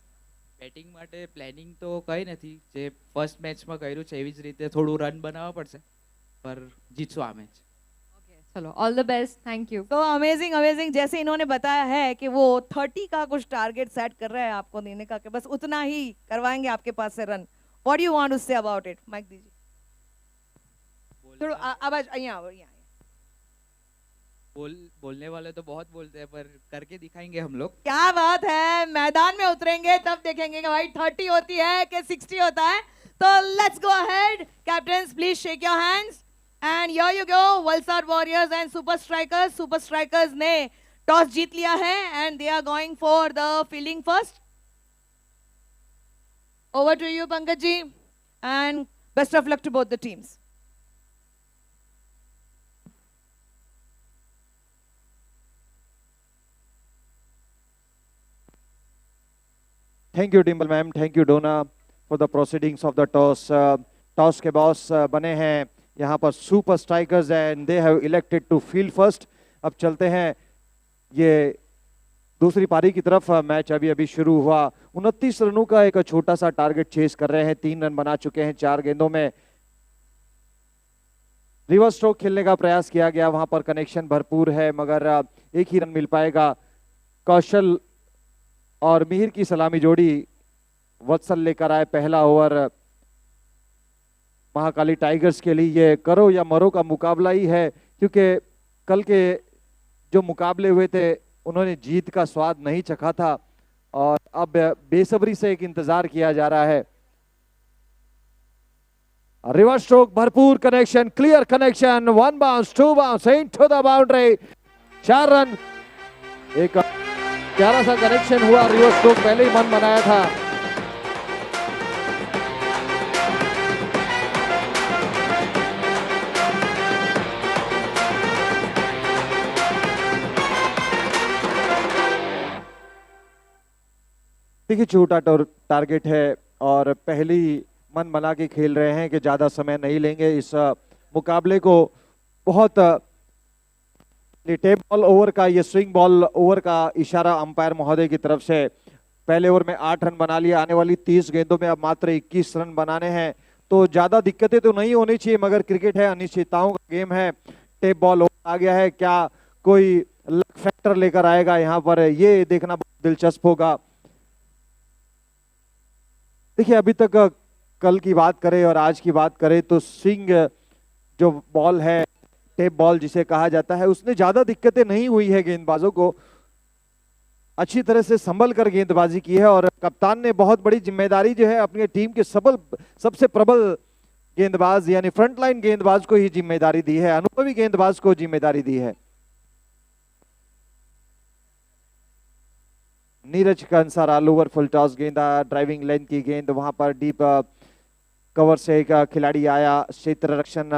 બેટિંગ માટે પ્લાનિંગ તો કંઈ નથી, જે ફર્સ્ટ મેચમાં કર્યું છે એવી જ રીતે થોડું રન બનાવવા પડશે, પર જીતશું આ મેચ। ઓકે, ચલો, all the best, thank you. तो अमेजिंग अमेजिंग, जैसे इन्होंने बताया है कि वो 30 का कुछ टारगेट सेट कर रहे हैं आपको देने का, कि बस उतना ही करवाएंगे आपके पास से रन। What do you want to say about it? Mic दीजिए थोड़ा, आवाज यहाँ बोलने वाले तो बहुत बोलते हैं, पर करके दिखाएंगे हम लोग। क्या बात है, मैदान में उतरेंगे तब देखेंगे कि भाई 30 होती है कि 60 होता है। तो let's go ahead, captains please shake your hands and here you go, Valsad warriors and super strikers. Super strikers ने टॉस जीत लिया है and they are going for the fielding first. Over to you Pankaj ji and best of luck to both the teams. Thank you Dimple ma'am, thank you Donna for the proceedings of the toss. Toss के बॉस बने हैं यहाँ पर super strikers and they have elected to field first. अब चलते हैं ये दूसरी पारी की तरफ। मैच अभी अभी शुरू हुआ, 29 रनों का एक छोटा सा टारगेट चेस कर रहे हैं, 3 रन बना चुके हैं 4 गेंदों में। रिवर्स स्ट्रोक खेलने का प्रयास किया गया, वहां पर कनेक्शन भरपूर है मगर एक ही रन मिल पाएगा। कौशल और मिहिर की सलामी जोड़ी, वत्सल लेकर आए पहला ओवर। महाकाली टाइगर्स के लिए ये करो या मरो का मुकाबला ही है, क्योंकि कल के जो मुकाबले हुए थे उन्होंने जीत का स्वाद नहीं चखा था और अब बेसब्री से एक इंतजार किया जा रहा है। रिवर्स स्ट्रोक, भरपूर connection, clear connection, 1 bounce 2 bounce into the boundary, 4 run. एक प्यारा सा कनेक्शन हुआ, रिवर्स स्ट्रोक पहले ही मन बनाया था। देखिए छोटा टारगेट है और पहली मन बना के खेल रहे हैं कि ज्यादा समय नहीं लेंगे इस मुकाबले को। बहुत टेप बॉल ओवर का, ये स्विंग बॉल ओवर का इशारा अंपायर महोदय की तरफ से। पहले ओवर में 8 रन बना लिया, आने वाली 30 गेंदों में अब मात्र 21 रन बनाने हैं, तो ज्यादा दिक्कतें तो नहीं होनी चाहिए, मगर क्रिकेट है, अनिश्चितताओं का गेम है। टेप बॉल ओवर आ गया है, क्या कोई लक फैक्टर लेकर आएगा यहाँ पर, ये देखना बहुत दिलचस्प होगा। देखिए अभी तक कल की बात करें और आज की बात करें तो स्विंग जो बॉल है, टेप बॉल जिसे कहा जाता है, उसने ज्यादा दिक्कतें नहीं हुई है गेंदबाजों को, अच्छी तरह से संभल कर गेंदबाजी की है और कप्तान ने बहुत बड़ी जिम्मेदारी जो है अपनी टीम के सबसे प्रबल गेंदबाज यानी फ्रंटलाइन गेंदबाज को ही जिम्मेदारी दी है, अनुभवी गेंदबाज को जिम्मेदारी दी है। Neeraj Kansara lower full toss गेंदा, ड्राइविंग लेंथ की गेंद, वहां पर डीप कवर से एक खिलाड़ी आया। क्षेत्र रक्षण,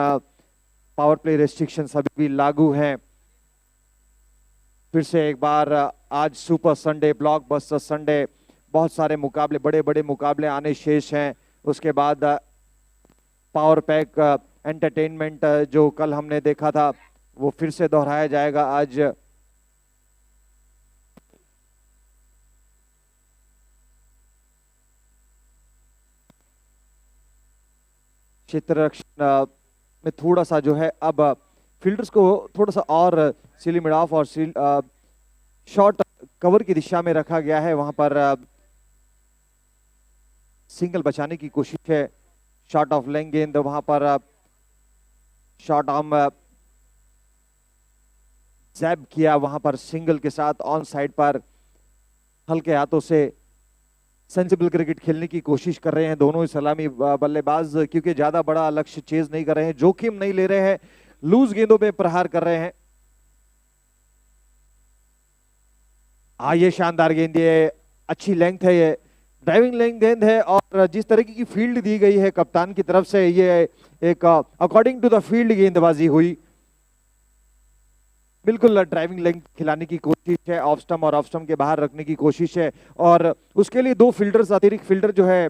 पावर प्ले रेस्ट्रिक्शन सभी भी लागू हैं। फिर से एक बार आज सुपर संडे, ब्लॉकबस्टर संडे, बहुत सारे मुकाबले, बड़े बड़े मुकाबले आने शेष हैं। उसके बाद पावर पैक एंटरटेनमेंट जो कल हमने देखा था वो फिर से दोहराया जाएगा आज। क्षेत्र रक्षण में थोड़ा सा जो है अब फील्डर्स को थोड़ा सा और सिली मिड ऑफ और शॉर्ट कवर की दिशा में रखा गया है, वहां पर सिंगल बचाने की कोशिश है। शॉर्ट ऑफ लेंथ गेंद, वहां पर शॉर्ट आर्म जैब किया, वहां पर सिंगल के साथ ऑन साइड पर हल्के हाथों से सेंसिबल क्रिकेट खेलने की कोशिश कर रहे हैं दोनों ही सलामी बल्लेबाज, क्योंकि ज्यादा बड़ा लक्ष्य चेज नहीं कर रहे हैं, जोखिम नहीं ले रहे हैं, लूज गेंदों पे प्रहार कर रहे हैं। ये शानदार गेंद, ये अच्छी लेंथ है, ये ड्राइविंग लेंथ गेंद है और जिस तरीके की फील्ड दी गई है कप्तान की तरफ से, ये एक अकॉर्डिंग टू द फील्ड गेंदबाजी हुई। बिल्कुल ड्राइविंग लेंथ खिलाने की कोशिश है, ऑफ स्टंप और ऑफ स्टंप के बाहर रखने की कोशिश है और उसके लिए 2 फील्डर्स, अतिरिक्त फील्डर जो है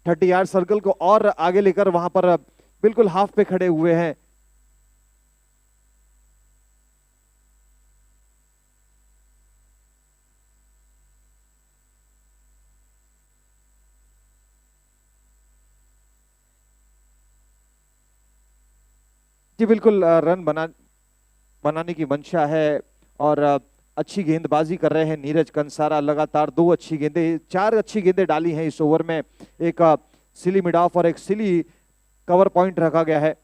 30 यार्ड सर्कल को और आगे लेकर वहां पर बिल्कुल हाफ पे खड़े हुए हैं। जी बिल्कुल रन बनाने की मंशा है और अच्छी गेंदबाजी कर रहे हैं नीरज कंसारा। लगातार 2 अच्छी गेंदें, 4 अच्छी गेंदें डाली हैं इस ओवर में। एक सिली मिड ऑफ और एक सिली कवर पॉइंट रखा गया है।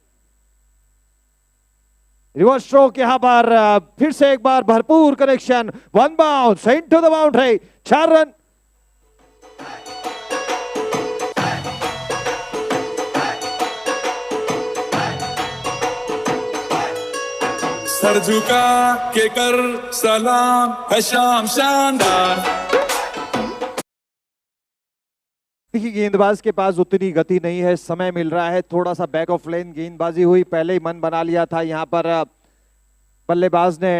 रिवर्स स्ट्रोक यहां पर फिर से एक बार भरपूर connection, 1 bounce into the boundary, 4 run. Sir झुका के कर सलाम है शाम शानदार। देखिए गेंदबाज के पास उतनी गति नहीं है, समय मिल रहा है, थोड़ा सा बैक ऑफ लेन गेंदबाजी हुई, पहले ही मन बना लिया था। यहां पर बल्लेबाज ने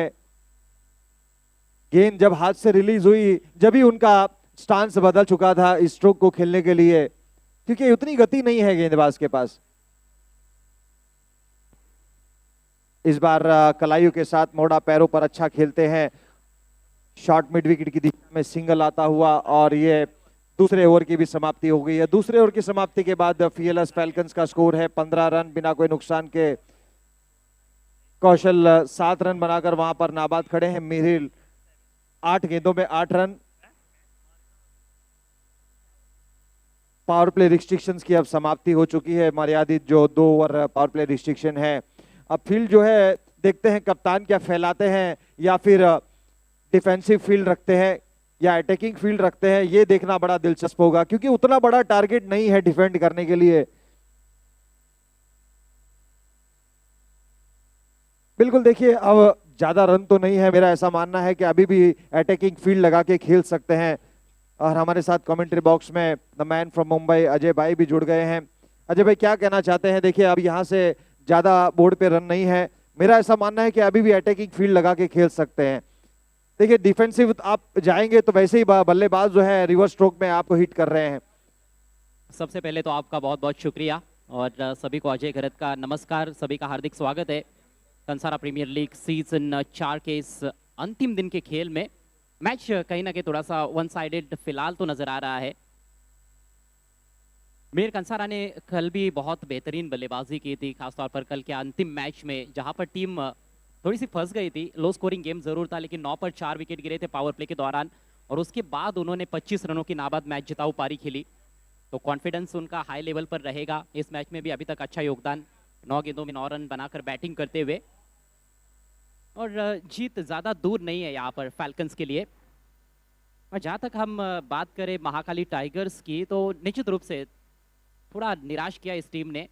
गेंद जब हाथ से रिलीज हुई, जब ही उनका स्टांस बदल चुका था इस स्ट्रोक को खेलने के लिए, क्योंकि उतनी गति नहीं है गेंदबाज के पास। इस बार कलाइयों के साथ मोड़ा पैरों पर अच्छा खेलते हैं। शॉर्ट मिड विकेट की दिशा में सिंगल आता हुआ और ये दूसरे ओवर की भी समाप्ति हो गई है। दूसरे ओवर की समाप्ति के बाद फीएलएस फैल्कन्स का स्कोर है 15 रन बिना कोई नुकसान के। कौशल 7 रन बनाकर वहां पर नाबाद खड़े हैं। मिहिर 8 गेंदों में 8 रन। पावर प्ले रिस्ट्रिक्शंस की अब समाप्ति हो चुकी है। मर्यादित जो 2 ओवर पावर प्ले रिस्ट्रिक्शन है। अब फील्ड जो है देखते हैं कप्तान क्या फैलाते हैं या फिर डिफेंसिव फील्ड रखते हैं या अटैकिंग फील्ड रखते हैं, ये देखना बड़ा दिलचस्प होगा क्योंकि उतना बड़ा टारगेट नहीं है डिफेंड करने के लिए। बिल्कुल देखिए, अब ज्यादा रन तो नहीं है, मेरा ऐसा मानना है कि अभी भी अटैकिंग फील्ड लगा के खेल सकते हैं। और हमारे साथ कमेंट्री बॉक्स में the man from Mumbai Ajay भाई भी जुड़ गए हैं। अजय भाई क्या कहना चाहते हैं? देखिए अब यहाँ से ज्यादा बोर्ड पे रन नहीं है, मेरा ऐसा मानना है कि अभी भी अटैकिंग फील्ड लगा के खेल सकते हैं। देखिए डिफेंसिव आप जाएंगे तो वैसे ही बल्लेबाज जो है रिवर्स स्ट्रोक में आपको हिट कर रहे हैं। सबसे पहले तो आपका बहुत बहुत शुक्रिया और सभी को अजय घरत का नमस्कार, सभी का हार्दिक स्वागत है कंसारा प्रीमियर लीग सीजन 4 के इस अंतिम दिन के खेल में। मैच कहीं ना कहीं थोड़ा सा वन साइडेड फिलहाल तो नजर आ रहा है। मिहिर कंसारा ने कल भी बहुत बेहतरीन बल्लेबाजी की थी, खासतौर पर कल के अंतिम मैच में जहां पर टीम थोड़ी सी फंस गई थी। लो स्कोरिंग गेम जरूर था लेकिन 9 पर 4 विकेट गिरे थे पावर प्ले के दौरान और उसके बाद उन्होंने 25 रनों की नाबाद मैच जिताऊ पारी खेली, तो कॉन्फिडेंस उनका हाई लेवल पर रहेगा। इस मैच में भी अभी तक अच्छा योगदान, 9 गेंदों में 9 रन बनाकर बैटिंग करते हुए, और जीत ज़्यादा दूर नहीं है यहाँ पर फैल्कन्स के लिए। और जहाँ तक हम बात करें महाकाली टाइगर्स की, तो निश्चित रूप से थोड़ा निराश किया इस टीम ने।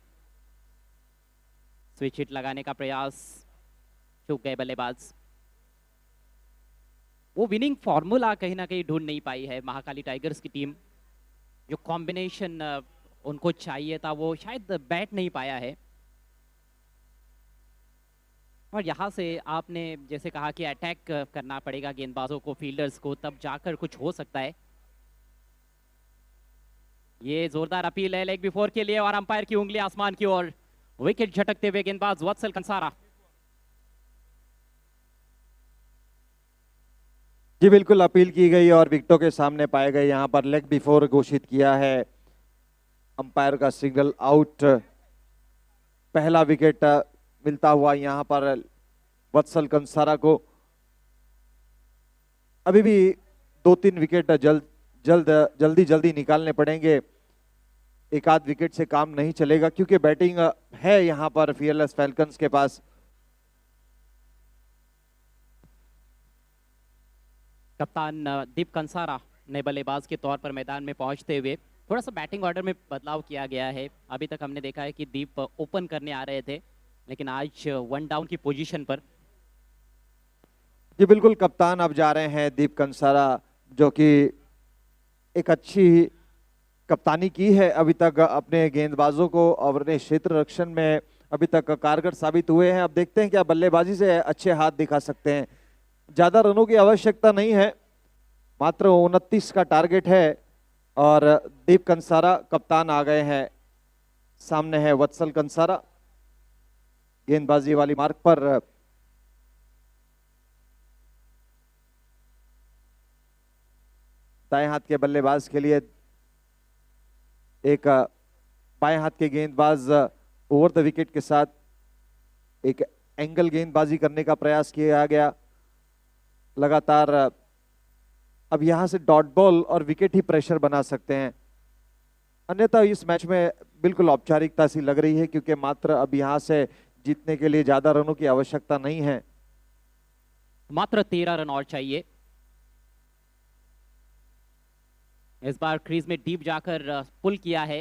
स्विच हिट लगाने का प्रयास, चूक गए बल्लेबाज। वो विनिंग फॉर्मूला कहीं ना कहीं ढूंढ नहीं पाई है महाकाली टाइगर्स की टीम। जो कॉम्बिनेशन उनको चाहिए था वो शायद बैठ नहीं पाया है। और यहाँ से आपने जैसे कहा कि अटैक करना पड़ेगा गेंदबाजों को, फील्डर्स को, तब जाकर कुछ हो सकता है। ये जोरदार अपील है लेग बिफोर के लिए और अंपायर की उंगली आसमान की ओर। विकेट झटकते हुए गेंदबाज वत्सल कंसारा। जी बिल्कुल, अपील की गई और विकेटों के सामने पाए गए। यहाँ पर लेग बिफोर घोषित किया है, अंपायर का सिग्नल आउट। पहला विकेट मिलता हुआ यहाँ पर वत्सल कंसारा को। अभी भी 2-3 विकेट जल्दी निकालने पड़ेंगे। एक आध विकेट से काम नहीं चलेगा क्योंकि बैटिंग है यहाँ पर फियरलेस फैल्कन्स के पास। कप्तान दीप कंसारा ने बल्लेबाज के तौर पर मैदान में पहुंचते हुए थोड़ा सा बैटिंग ऑर्डर में बदलाव किया गया है। अभी तक हमने देखा है कि दीप ओपन करने आ रहे थे लेकिन आज 1 डाउन की पोजीशन पर। जी बिल्कुल, कप्तान अब जा रहे हैं दीप कंसारा, जो कि एक अच्छी कप्तानी की है अभी तक अपने गेंदबाजों को और अपने क्षेत्र रक्षण में अभी तक कारगर साबित हुए हैं। अब देखते हैं क्या बल्लेबाजी से अच्छे हाथ दिखा सकते हैं। ज्यादा रनों की आवश्यकता नहीं है, मात्र 29 का टारगेट है और दीप कंसारा कप्तान आ गए हैं। सामने है वत्सल कंसारा गेंदबाजी वाली मार्क पर। दाएं हाथ के बल्लेबाज के लिए एक बाएं हाथ के गेंदबाज ओवर द विकेट के साथ एक एंगल गेंदबाजी करने का प्रयास किया गया लगातार। अब यहां से डॉट बॉल और विकेट ही प्रेशर बना सकते हैं, अन्यथा इस मैच में बिल्कुल औपचारिकता सी लग रही है क्योंकि मात्र अब यहां से जीतने के लिए ज्यादा रनों की आवश्यकता नहीं है। मात्र 13 रन और चाहिए। इस बार क्रीज में डीप जाकर पुल किया है,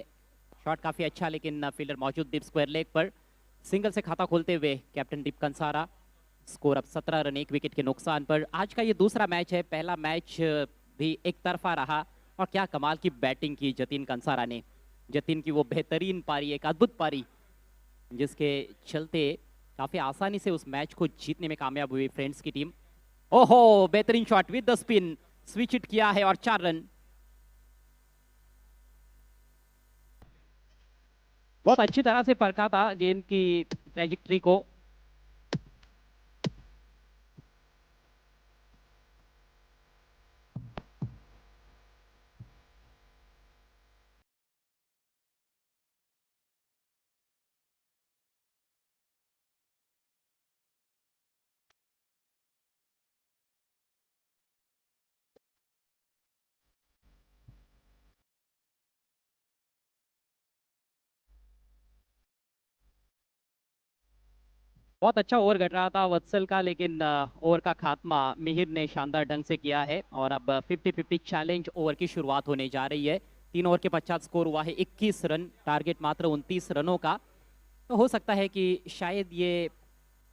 शॉट काफी अच्छा लेकिन फील्डर मौजूद डीप स्क्वायर लेग पर। सिंगल से खाता खोलते हुए कैप्टन दीप कंसारा। स्कोर अब 17 रन 1 विकेट के नुकसान पर। आज का ये दूसरा मैच है, पहला मैच भी एक तरफा रहा और क्या कमाल की बैटिंग की जतिन कंसारा ने। जतिन की वो बेहतरीन पारी, एक अद्भुत पारी जिसके चलते काफी आसानी से उस मैच को जीतने में कामयाब हुई फ्रेंड्स की टीम। ओहो, बेहतरीन shot with the spin, switch hit किया है और 4 रन। बहुत अच्छी तरह से परखा था गेंद की ट्रैजेक्टरी को। बहुत अच्छा ओवर घट रहा था वत्सल का, लेकिन ओवर का खात्मा मिहिर ने शानदार ढंग से किया है और अब 50-50 चैलेंज ओवर की शुरुआत होने जा रही है। 3 ओवर के पश्चात स्कोर हुआ है 21 रन, टारगेट मात्र 29 रनों का। तो हो सकता है कि शायद ये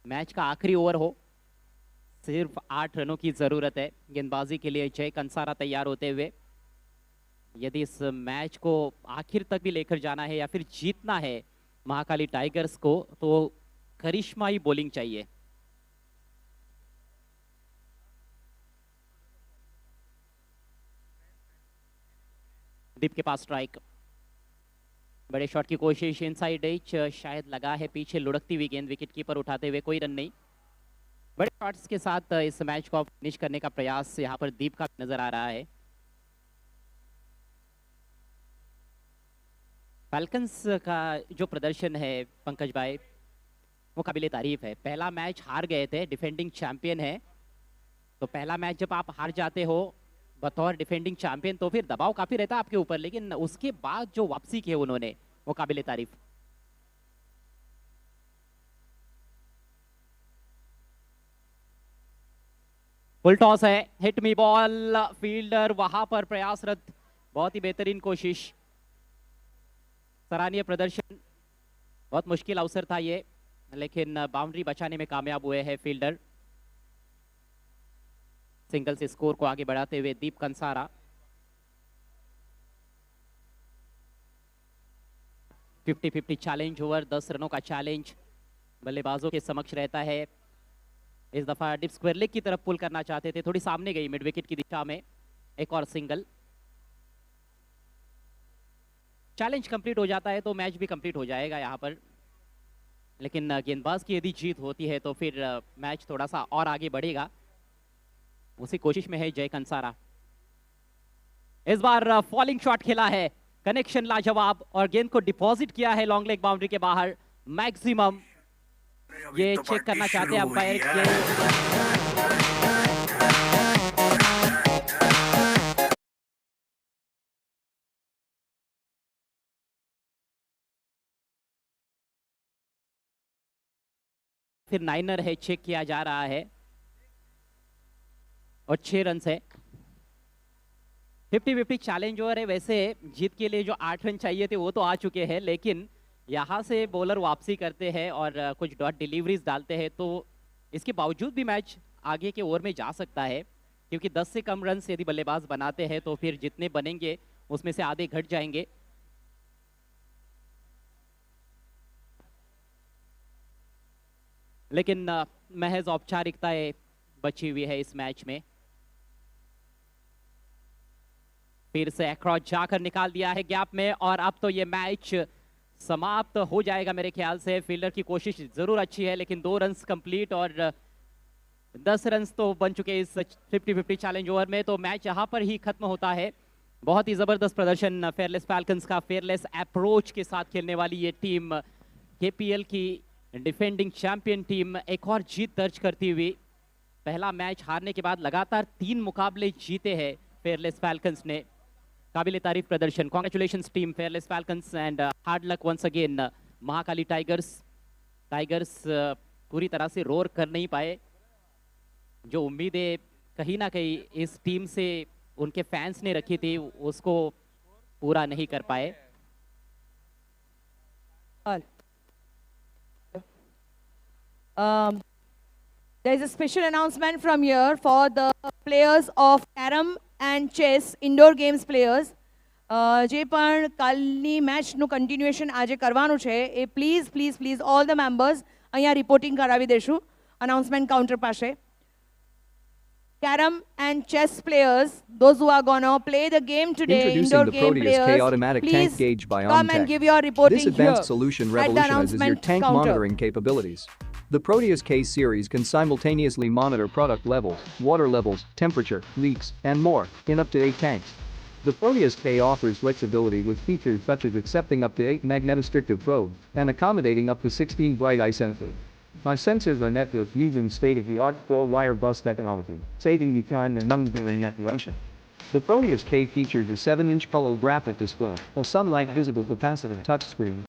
मैच का आखिरी ओवर हो। सिर्फ 8 रनों की जरूरत है गेंदबाजी के लिए जय कंसारा तैयार होते हुए। यदि इस मैच को आखिर तक भी लेकर जाना है या फिर जीतना है महाकाली टाइगर्स को, तो करिश्माई बॉलिंग चाहिए। दीप के पास स्ट्राइक, बड़े शॉट की कोशिश, इनसाइड एज शायद लगा है, पीछे लुढ़कती हुई गेंद, विकेट कीपर उठाते हुए कोई रन नहीं। बड़े शॉट्स के साथ इस मैच को फिनिश करने का प्रयास यहाँ पर दीप का नजर आ रहा है। फैल्कन्स का जो प्रदर्शन है पंकज भाई, वो काबिले तारीफ है। पहला मैच हार गए थे, डिफेंडिंग चैंपियन है, तो पहला मैच जब आप हार जाते हो बतौर डिफेंडिंग चैंपियन तो फिर दबाव काफी रहता है आपके ऊपर, लेकिन उसके बाद जो वापसी की है उन्होंने, वो काबिले तारीफ। फुल टॉस है, हिट मी बॉल, फील्डर वहां पर प्रयासरत, बहुत ही बेहतरीन कोशिश, सराहनीय प्रदर्शन। बहुत मुश्किल अवसर था ये, लेकिन बाउंड्री बचाने में कामयाब हुए हैं फील्डर। सिंगल से स्कोर को आगे बढ़ाते हुए दीप कंसारा। 50-50 चैलेंज ओवर, 10 रनों का चैलेंज बल्लेबाजों के समक्ष रहता है। इस दफा डिप स्क्वायर लेग की तरफ पुल करना चाहते थे, थोड़ी सामने गई मिड विकेट की दिशा में। एक और सिंगल, चैलेंज कंप्लीट हो जाता है तो मैच भी कंप्लीट हो जाएगा यहाँ पर। लेकिन गेंदबाज की यदि जीत होती है तो फिर मैच थोड़ा सा और आगे बढ़ेगा, उसी कोशिश में है जय कंसारा। इस बार फॉलिंग शॉट खेला है, कनेक्शन लाजवाब और गेंद को डिपॉजिट किया है लॉन्ग लेग बाउंड्री के बाहर। मैक्सिमम ये चेक करना चाहते हैं अंपायर फिर नाइनर है, चेक किया जा रहा है और 6 रन है। 50-50 चैलेंज ओवर है। वैसे जीत के लिए जो 8 रन चाहिए थे वो तो आ चुके हैं, लेकिन यहाँ से बॉलर वापसी करते हैं और कुछ डॉट डिलीवरीज डालते हैं, तो इसके बावजूद भी मैच आगे के ओवर में जा सकता है, क्योंकि 10 से कम रन यदि बल्लेबाज बनाते हैं तो फिर जितने बनेंगे उसमें से आधे घट जाएंगे। लेकिन महज औपचारिकताएं बची हुई है इस मैच में। फिर से अक्रॉस जाकर निकाल दिया है गैप में और अब तो ये मैच समाप्त हो जाएगा मेरे ख्याल से। फील्डर की कोशिश जरूर अच्छी है, लेकिन 2 रन कंप्लीट और 10 रन तो बन चुके इस 50-50 चैलेंज ओवर में, तो मैच यहाँ पर ही खत्म होता है। बहुत ही जबरदस्त प्रदर्शन फेयरलेस फैल्कन्स का, फेयरलेस अप्रोच के साथ खेलने वाली ये टीम, केपीएल की डिफेंडिंग चैंपियन टीम, एक और जीत दर्ज करती हुई। पहला मैच हारने के बाद लगातार 3 मुकाबले जीते हैं फेयरलेस फैल्कन्स ने। काबिले तारीफ प्रदर्शन, congratulations team fearless falcons and hard luck once again Mahakali tigers. Tigers पूरी तरह से रोर कर नहीं पाए, जो उम्मीदें कहीं ना कहीं इस टीम से उनके फैंस ने रखी थी उसको पूरा नहीं कर पाए। There is a special announcement from here for the players of carom and chess indoor games players. જે પણ કાલની મેચનું કન્ટિન્યુએશન આજે કરવાનું છે એ પ્લીઝ ઓલ ધ મેમ્બર્સ અહીંયા રિપોર્ટિંગ કરાવી દેશું અનાઉન્સમેન્ટ કાઉન્ટર પાસે. Carom and chess players, those who are gonna play the game today, Introducing indoor the game Proteus players, K-Automatic please Tank Gauge by come and Omtech. give your reporting This advanced here solution at the revolutionizes your announcement tank counter. monitoring capabilities. The Proteus K series can simultaneously monitor product levels, water levels, temperature, leaks, and more in up to 8 tanks. The Proteus K offers flexibility with features such as accepting up to 8 magnetic probes and accommodating up to 16 bright eye sensors. My sensors are networked using state-of-the-art 4-wire bus technology, saving you time and numbering activation. The Proteus K features a 7-inch color graphic display, a sunlight visible capacitive touchscreen,